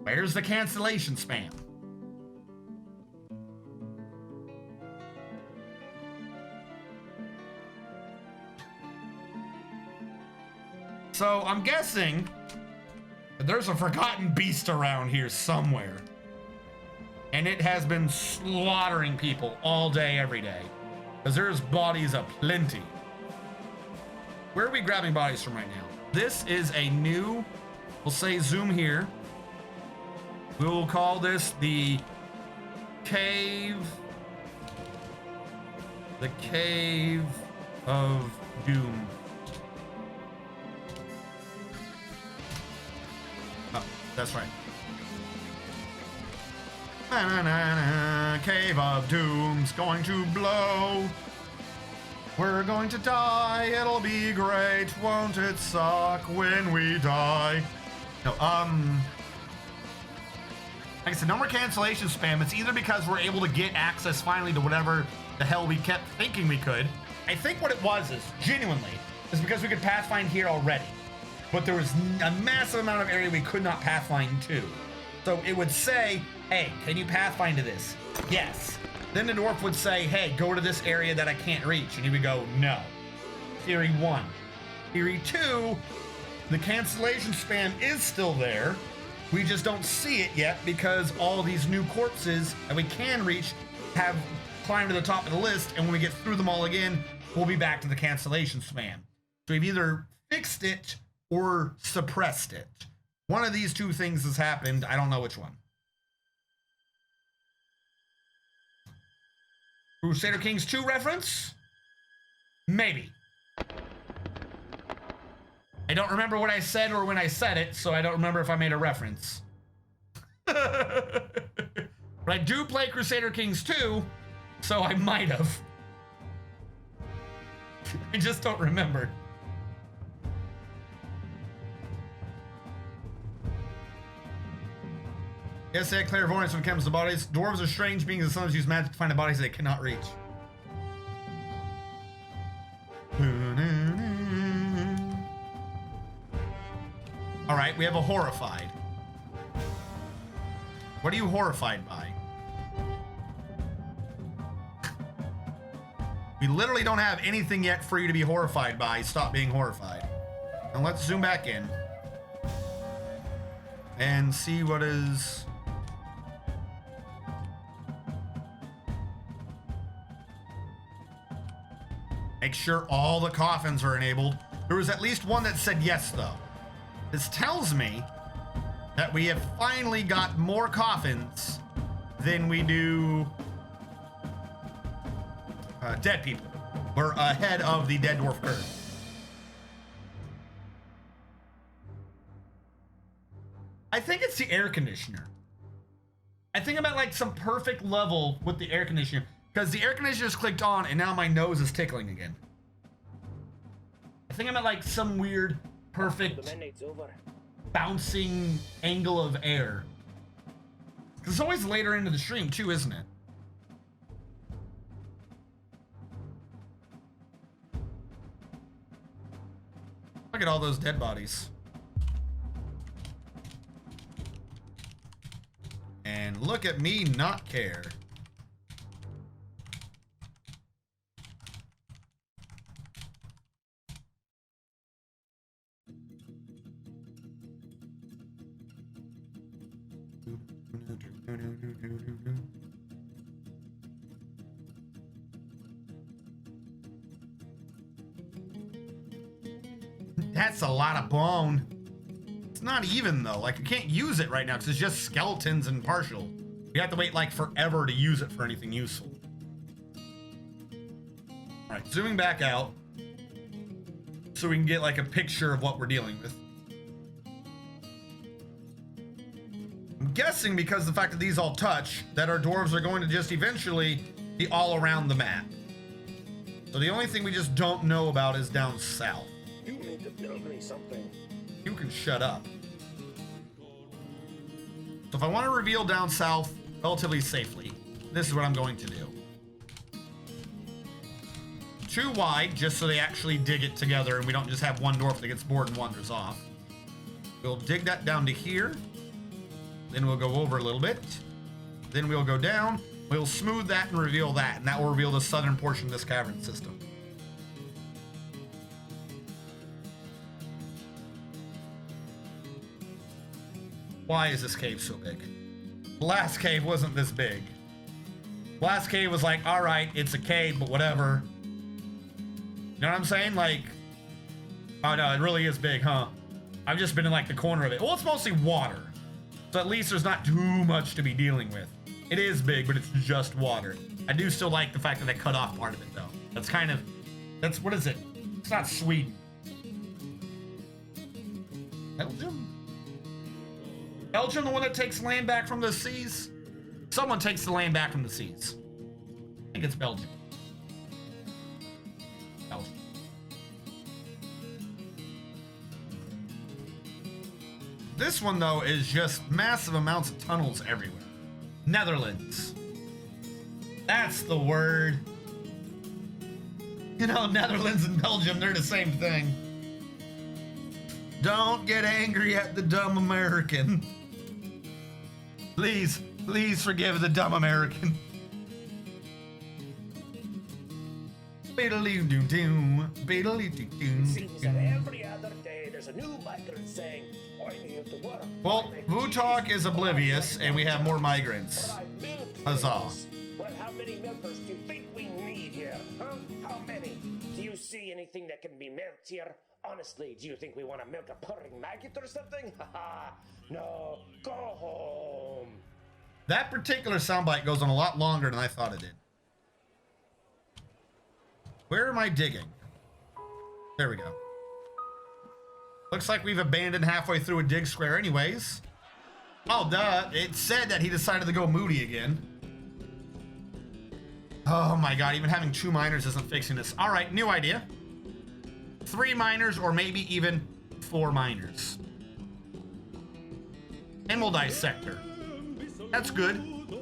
Where's the cancellation spam? So I'm guessing that there's a forgotten beast around here somewhere. And it has been slaughtering people all day, every day. Because there's bodies aplenty. Where are we grabbing bodies from right now? This is a new, we'll say zoom here. We will call this the cave of doom. Oh, that's right. Cave of doom's going to blow. We're going to die. It'll be great. Won't it suck when we die? No, like I said, no more cancellation spam. It's either because we're able to get access finally to whatever the hell we kept thinking we could. I think what it was is, genuinely, is because we could pathfind here already. But there was a massive amount of area we could not pathfind to. So it would say, hey, can you pathfind to this? Yes. Then the dwarf would say, hey, go to this area that I can't reach. And he would go, no. Theory 1. Theory 2, the cancellation spam is still there. We just don't see it yet because all these new corpses that we can reach have climbed to the top of the list. And when we get through them all again, we'll be back to the cancellation spam. So we've either fixed it or suppressed it. One of these two things has happened. I don't know which one. Crusader Kings 2 reference? Maybe. I don't remember what I said or when I said it, so I don't remember if I made a reference. But I do play Crusader Kings 2, so I might have. I just don't remember. Yes, they had clairvoyance when it comes to bodies. Dwarves are strange beings that sometimes use magic to find the bodies they cannot reach. All right, we have a horrified. What are you horrified by? We literally don't have anything yet for you to be horrified by. Stop being horrified. And let's zoom back in and see what is... Make sure all the coffins are enabled. There was at least one that said yes, though. This tells me that we have finally got more coffins than we do dead people. We're ahead of the dead dwarf curve. I think it's the air conditioner. I think I'm at like some perfect level with the air conditioner because the air conditioner's clicked on and now my nose is tickling again. I think I'm at like some weird, perfect, bouncing angle of air. Because it's always later into the stream too, isn't it? Look at all those dead bodies. And look at me not care. That's a lot of bone. It's not even though. Like, you can't use it right now because it's just skeletons and partial. You have to wait like forever to use it for anything useful. All right, zooming back out so we can get like a picture of what we're dealing with. I'm guessing because of the fact that these all touch, that our dwarves are going to just eventually be all around the map. So the only thing we just don't know about is down south. You need to build me something. You can shut up. So if I want to reveal down south relatively safely, this is what I'm going to do. 2 wide, just so they actually dig it together and we don't just have one dwarf that gets bored and wanders off. We'll dig that down to here. Then we'll go over a little bit. Then we'll go down. We'll smooth that and reveal that, and that will reveal the southern portion of this cavern system. Why is this cave so big? The last cave wasn't this big. The last cave was like, all right, it's a cave, but whatever. You know what I'm saying? Like, oh no, it really is big, huh? I've just been in like the corner of it. Well, it's mostly water. So at least there's not too much to be dealing with. It is big, but it's just water. I do still like the fact that they cut off part of it though. That's kind of, that's, what is it? It's not Sweden. Belgium? Belgium, the one that takes land back from the seas? Someone takes the land back from the seas. I think it's Belgium. Belgium. This one, though, is just massive amounts of tunnels everywhere. Netherlands. That's the word. You know, Netherlands and Belgium, they're the same thing. Don't get angry at the dumb American. Please, please forgive the dumb American. Seems that every other day there's a new migrant saying, I need to work. Well, Vutalk is oblivious, and we have more migrants. Huzzah. Well, how many milkers do you think we need here? Huh? How many? Do you see anything that can be milked here? Honestly, do you think we want to milk a purring maggot or something? Haha. No, go home. That particular soundbite goes on a lot longer than I thought it did. Where am I digging? There we go. Looks like we've abandoned halfway through a dig square anyways. Oh, duh. It said that he decided to go moody again. Oh my god, even having 2 miners isn't fixing this. All right, new idea. 3 miners or maybe even 4 miners. Animal dissector. That's good.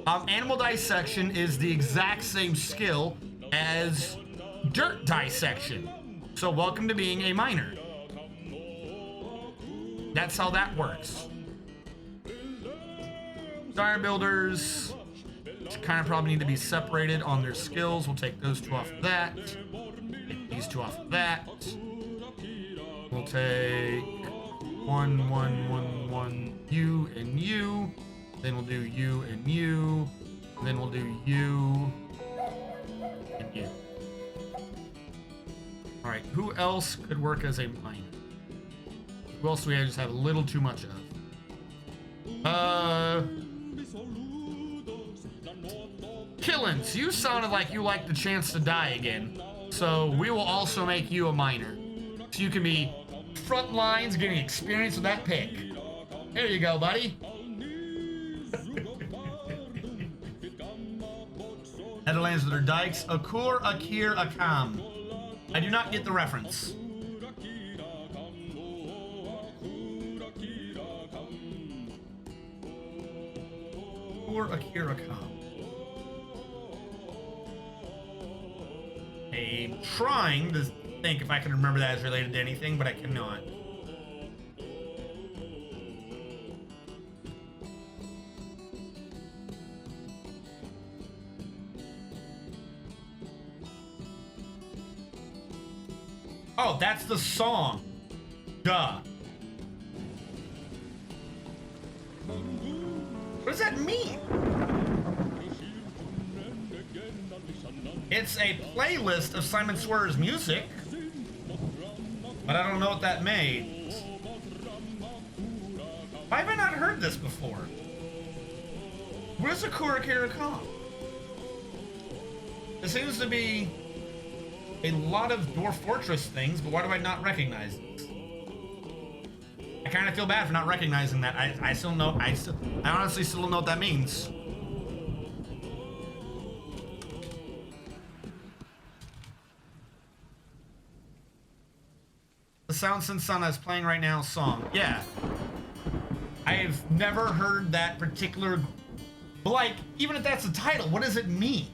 Animal dissection is the exact same skill as dirt dissection. So welcome to being a miner. That's how that works. Dire builders kind of probably need to be separated on their skills. We'll take those 2 off of that. Take these 2 off of that. We'll take 1, 1, 1, 1, you and you. Then we'll do you and you. Then we'll do you and you. All right, who else could work as a miner? Who else do we just have a little too much of? Killins, you sounded like you liked the chance to die again. So we will also make you a miner. So you can be front lines getting experience with that pick. There you go, buddy. Netherlands with their dikes. Akur, Akir, Akam. I do not get the reference. Akur, Akir, Akam. I'm trying to think if I can remember that as related to anything, but I cannot. Oh, that's the song. Duh. What does that mean? It's a playlist of Simon Swearer's music, but I don't know what that means. Why have I not heard this before? Where's the Kurakira? There seems to be a lot of Dwarf Fortress things, but why do I not recognize this? I kind of feel bad for not recognizing that. I still know. I honestly still don't know what that means. The Sound Sin Sun that's playing right now song. Yeah. I've never heard that particular... But like, even if that's the title, what does it mean?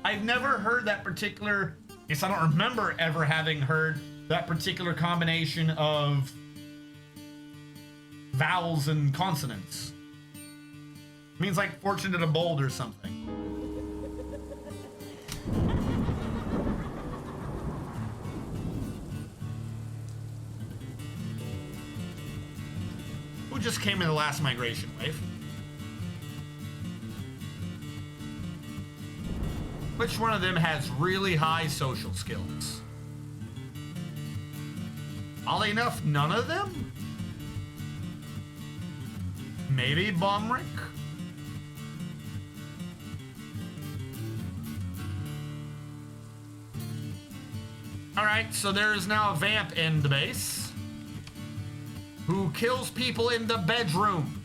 I've never heard that particular... I guess I don't remember ever having heard that particular combination of vowels and consonants. It means like fortunate and bold or something. Who just came in the last migration wave? Which one of them has really high social skills? Oddly enough, none of them? Maybe Bomrick? Alright, so there is now a vamp in the base who kills people in the bedroom.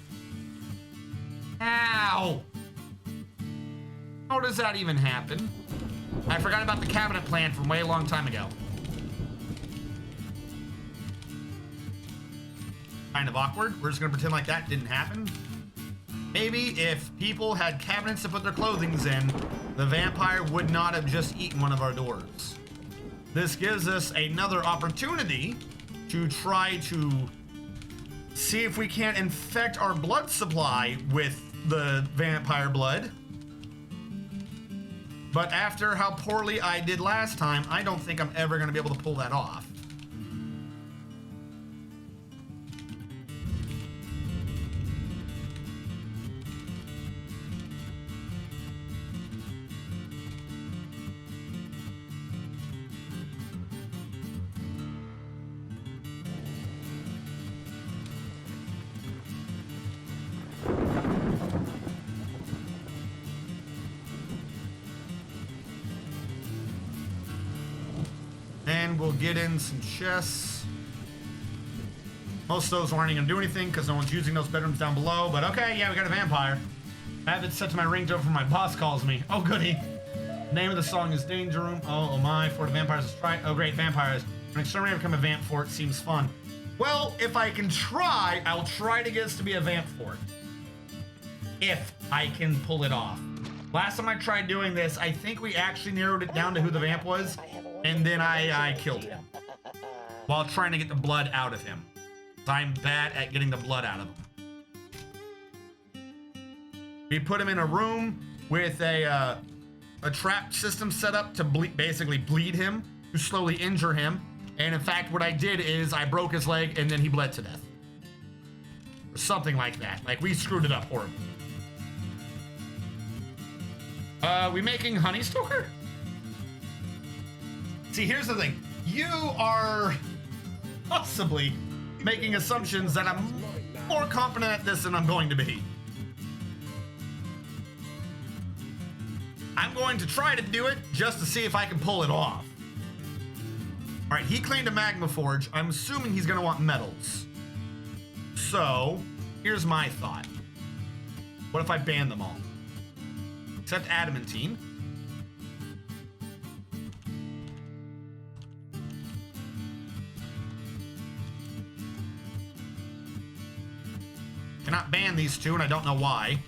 Ow! How does that even happen? I forgot about the cabinet plan from way a long time ago. Kind of awkward. We're just gonna pretend like that didn't happen. Maybe if people had cabinets to put their clothings in, the vampire would not have just eaten one of our doors. This gives us another opportunity to try to see if we can't infect our blood supply with the vampire blood. But after how poorly I did last time, I don't think I'm ever going to be able to pull that off. and we'll get in some chests. Most of those aren't even gonna do anything because no one's using those bedrooms down below, but okay, yeah, we got a vampire. I have it set to my ringtone for my boss calls me. Oh, goody. Name of the song is Danger Room. Oh my, for the vampires is try. Oh, great, vampires. An exterminator become a vamp fort seems fun. Well, if I can try, I'll try to get us to be a vamp fort. If I can pull it off. Last time I tried doing this, I think we actually narrowed it down to who the vamp was, and then I killed him while trying to get the blood out of him. I'm bad at getting the blood out of him. We put him in a room with a trap system set up to basically bleed him, to slowly injure him. And in fact, what I did is I broke his leg and then he bled to death. Or something like that. Like, we screwed it up horribly. We making honey stoker? See, here's the thing. You are possibly making assumptions that I'm more competent at this than I'm going to be. I'm going to try to do it just to see if I can pull it off. All right, he claimed a magma forge. I'm assuming he's gonna want metals. So, here's my thought. What if I ban them all? Except adamantine. Cannot ban these two, and I don't know why.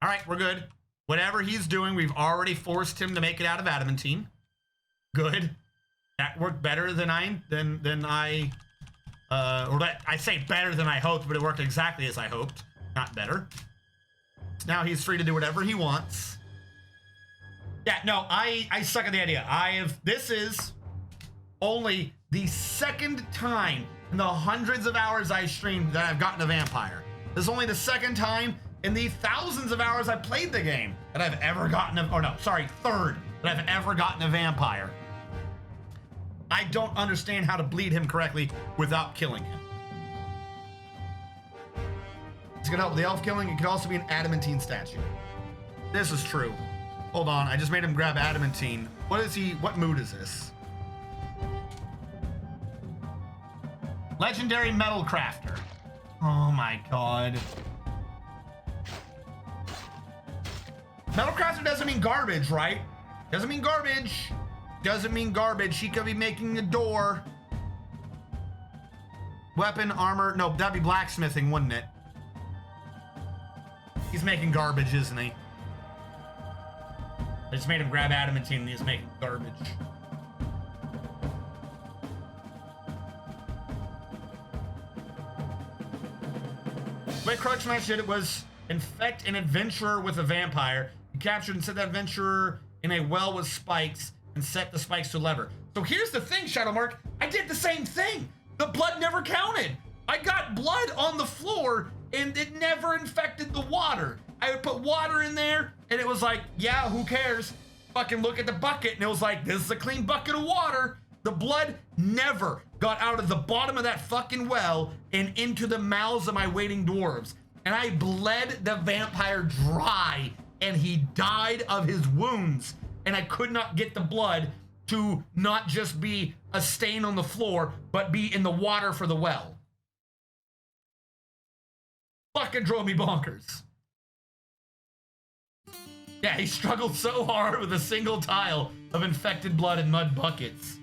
All right, we're good. Whatever he's doing, we've already forced him to make it out of adamantine. Good. That worked better than I say better than I hoped, but it worked exactly as I hoped. Not better. Now he's free to do whatever he wants. Yeah, no, I suck at the idea. This is only the second time in the hundreds of hours I streamed that I've gotten a vampire. This is only the second time in the thousands of hours I played the game that I've ever gotten third that I've ever gotten a vampire. I don't understand how to bleed him correctly without killing him. It's gonna help with the elf killing. It could also be an adamantine statue. This is true. Hold on, I just made him grab adamantine. What mood is this? Legendary metal crafter. Oh my god. Metal crafter doesn't mean garbage, right? Doesn't mean garbage. Doesn't mean garbage. He could be making a door. Weapon, armor. No, that'd be blacksmithing, wouldn't it? He's making garbage, isn't he? I just made him grab adamantine and he's making garbage. The way Crutch Match did it was infect an adventurer with a vampire. You captured and set that adventurer in a well with spikes and set the spikes to a lever. So here's the thing, Shadowmark. I did the same thing. The blood never counted. I got blood on the floor and it never infected the water. I would put water in there and it was like, yeah, who cares? Fucking look at the bucket and it was like, this is a clean bucket of water. The blood never got out of the bottom of that fucking well and into the mouths of my waiting dwarves. And I bled the vampire dry and he died of his wounds. And I could not get the blood to not just be a stain on the floor, but be in the water for the well. Fucking drove me bonkers. Yeah, he struggled so hard with a single tile of infected blood and mud buckets.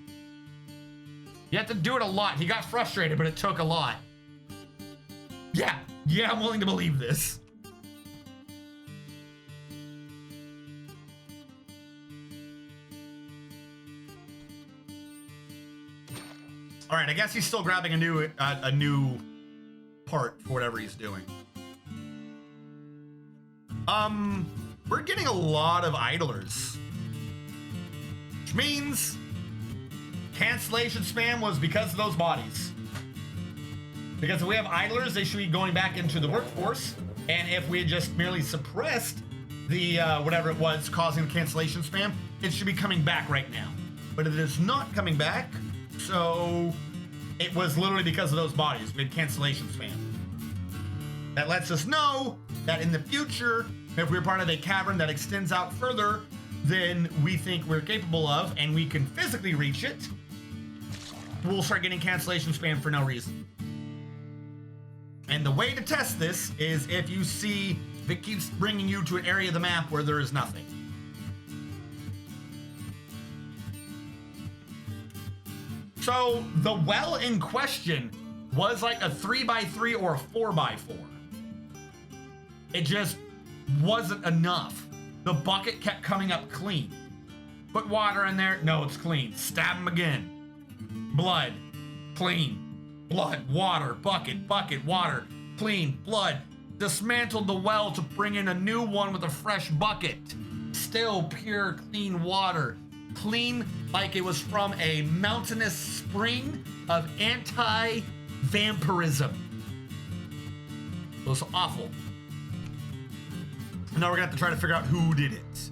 You have to do it a lot. He got frustrated, but it took a lot. Yeah, I'm willing to believe this. All right, I guess he's still grabbing a new part for whatever he's doing. We're getting a lot of idlers, which means cancellation spam was because of those bodies. Because if we have idlers, they should be going back into the workforce. And if we had just merely suppressed the whatever it was causing the cancellation spam, it should be coming back right now. But it is not coming back. So it was literally because of those bodies. We had cancellation spam. That lets us know that in the future, if we're part of a cavern that extends out further than we think we're capable of, and we can physically reach it, we'll start getting cancellation spam for no reason. And the way to test this is if you see if it keeps bringing you to an area of the map where there is nothing. So the well in question was like a 3x3 or a 4x4. It just wasn't enough. The bucket kept coming up clean. Put water in there. No, it's clean. Stab him again. Blood. Clean. Blood. Water. Bucket. Bucket. Water. Clean. Blood. Dismantled the well to bring in a new one with a fresh bucket. Still pure, clean water. Clean like it was from a mountainous spring of anti-vampirism. It was awful. Now we're gonna have to try to figure out who did it.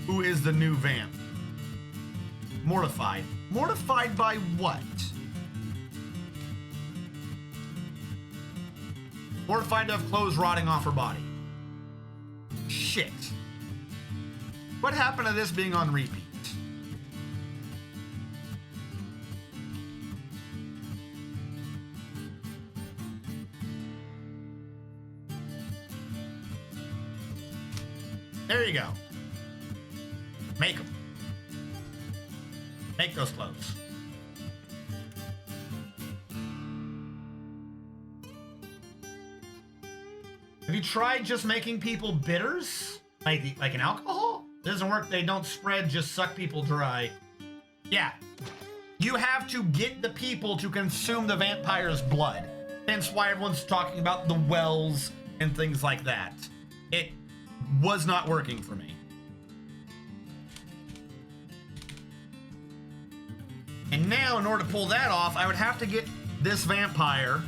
Who is the new vamp? Mortified. Mortified by what? Mortified to have clothes rotting off her body. Shit. What happened to this being on repeat? There you go. Make them. Make those clothes. Have you tried just making people bitters? Like an alcohol? Doesn't work. They don't spread, just suck people dry. Yeah. You have to get the people to consume the vampire's blood. Hence why everyone's talking about the wells and things like that. It was not working for me. And now, in order to pull that off, I would have to get this vampire,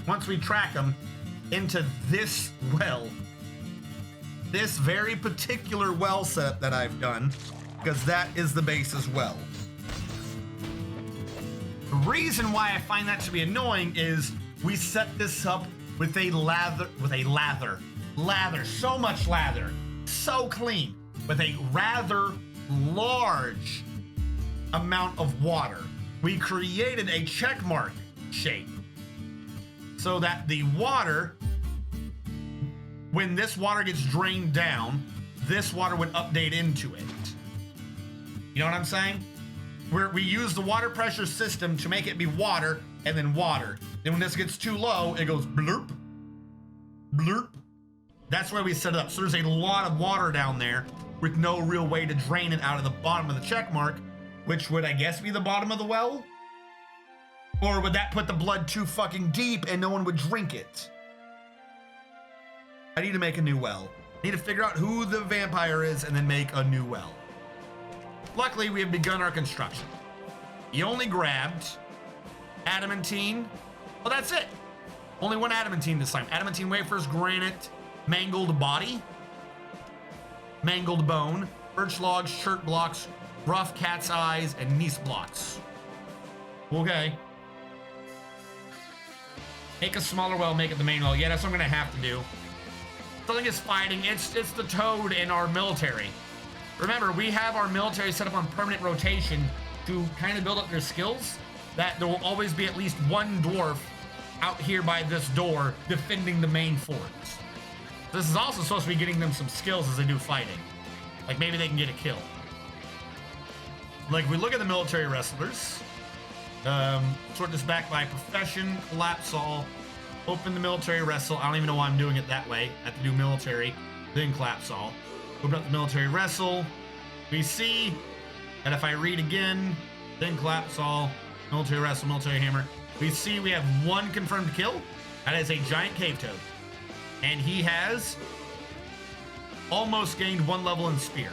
once we track him, into this well. This very particular well setup that I've done, because that is the base as well. The reason why I find that to be annoying is we set this up with a lather, so much lather, so clean, with a rather large amount of water. We created a check mark shape so that the water, when this water gets drained down, this water would update into it. You know what I'm saying? We use the water pressure system to make it be water and then water. Then when this gets too low, it goes blurp, blurp. That's why we set it up. So there's a lot of water down there with no real way to drain it out of the bottom of the check mark, which would, I guess, be the bottom of the well? Or would that put the blood too fucking deep and no one would drink it? I need to make a new well. I need to figure out who the vampire is and then make a new well. Luckily, we have begun our construction. You only grabbed adamantine. Well, that's it. Only one adamantine this time. Adamantine wafers, granite, mangled body, mangled bone, birch logs, shirt blocks, rough cat's eyes, and gneiss blocks. Okay. Make a smaller well, make it the main well. Yeah, that's what I'm gonna have to do. Something is fighting. It's the toad in our military. Remember, we have our military set up on permanent rotation to kind of build up their skills, that there will always be at least one dwarf out here by this door defending the main fort. This is also supposed to be getting them some skills as they do fighting. Like maybe they can get a kill. Like, we look at the military wrestlers, sort this back by profession, collapse all, open the military wrestle. I don't even know why I'm doing it that way. I have to do military, then collapse all. Open up the military wrestle. We see that if I read again, then collapse all, military wrestle, military hammer, we see we have one confirmed kill. That is a giant cave toad. And he has almost gained 1 level in spear.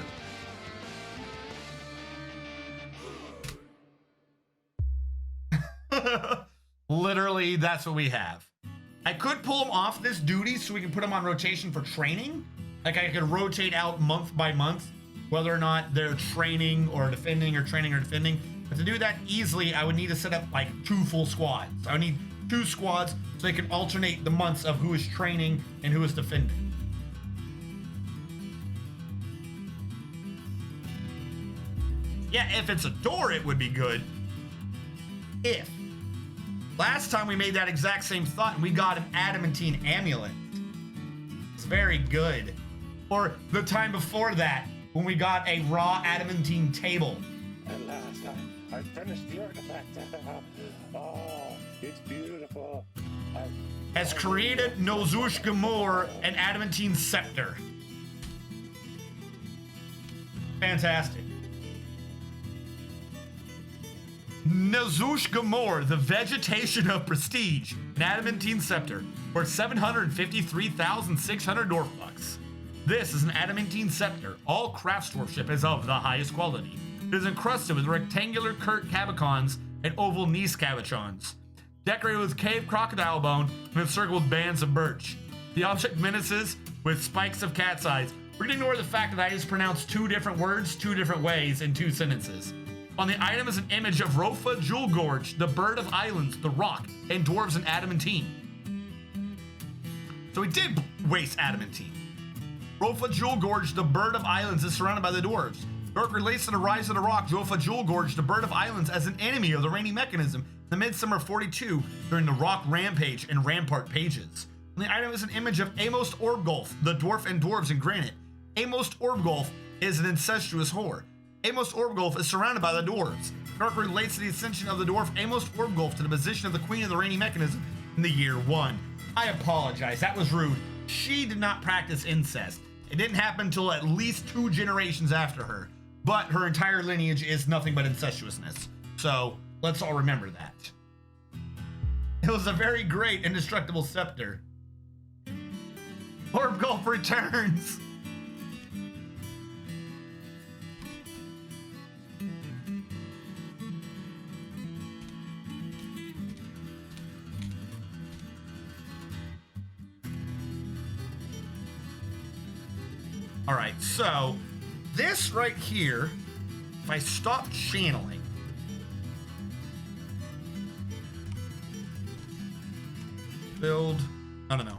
Literally, that's what we have. I could pull him off this duty so we can put him on rotation for training. Like, I could rotate out month by month, whether or not they're training or defending or training or defending. But to do that easily, I would need to set up like 2 full squads. I would need 2 squads so they can alternate the months of who is training and who is defending. Yeah, if it's a door, it would be good. If. Last time we made that exact same thought and we got an adamantine amulet. It's very good. Or the time before that when we got a raw adamantine table. At last, I finished the artifact. Oh, it's beautiful. Has created Nozush Gamor an adamantine scepter. Fantastic. Nozush Gamor, the vegetation of prestige, an adamantine scepter, worth 753,600 dwarf bucks. This is an adamantine scepter. All craftsmanship is of the highest quality. It is encrusted with rectangular Kurt cabicons and oval knee cabochons, decorated with cave crocodile bone and encircled with bands of birch. The object menaces with spikes of cat's eyes. We're gonna ignore the fact that I just pronounced 2 different words 2 different ways in 2 sentences. On the item is an image of Rofa Jewel Gorge, the bird of islands, the rock, and dwarves and adamantine. So we did waste adamantine. Rofa Jewel Gorge, the bird of islands, is surrounded by the dwarves. Dork relates to the rise of the rock, Rofa Jewel Gorge, the bird of islands, as an enemy of the reigning mechanism in the Midsummer 42 during the Rock Rampage and Rampart pages. On the item is an image of Amos Orbgulf, the dwarf and dwarves in granite. Amos Orbgulf is an incestuous whore. Amos Orbgulf is surrounded by the dwarves. Dork relates to the ascension of the dwarf Amos Orbgulf to the position of the queen of the reigning mechanism in the year 1. I apologize, that was rude. She did not practice incest. It didn't happen until at least 2 generations after her. But her entire lineage is nothing but incestuousness. So let's all remember that. It was a very great indestructible scepter. Orbgulf returns. All right, so this right here, if I stop channeling, build, I don't know,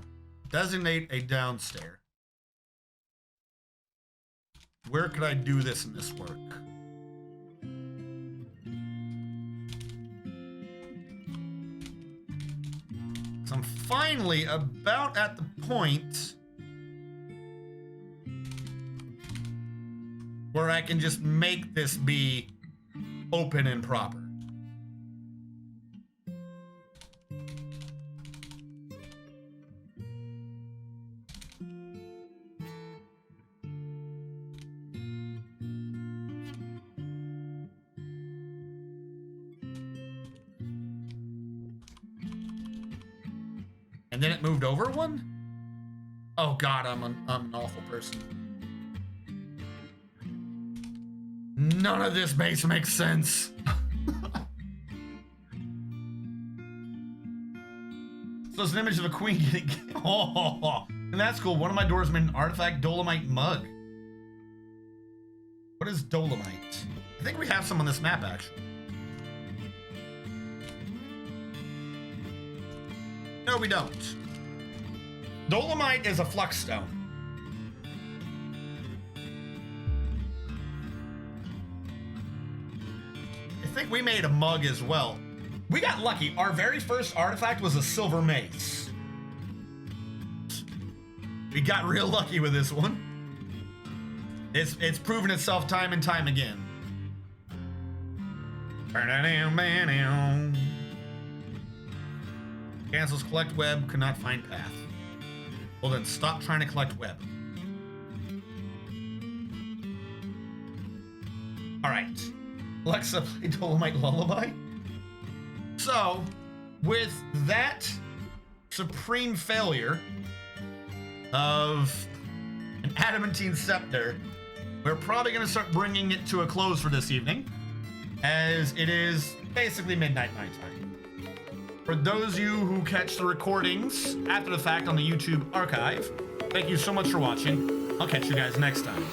designate a downstair. Where could I do this in this work? So I'm finally about at the point where I can just make this be open and proper. And then it moved over one? Oh God, I'm an awful person. None of this base makes sense. So it's an image of a queen getting... Oh, and that's cool. One of my doors made an artifact dolomite mug. What is dolomite? I think we have some on this map, actually. No, we don't. Dolomite is a flux stone. I think we made a mug as well. We got lucky. Our very first artifact was a silver mace. We got real lucky with this one. It's proven itself time and time again. Cancels collect web, could not find path. Well then, stop trying to collect web. Alright. Alexa, play Dolomite Lullaby. So, with that supreme failure of an adamantine scepter, we're probably going to start bringing it to a close for this evening, as it is basically midnight my time. For those of you who catch the recordings after the fact on the YouTube archive, thank you so much for watching. I'll catch you guys next time.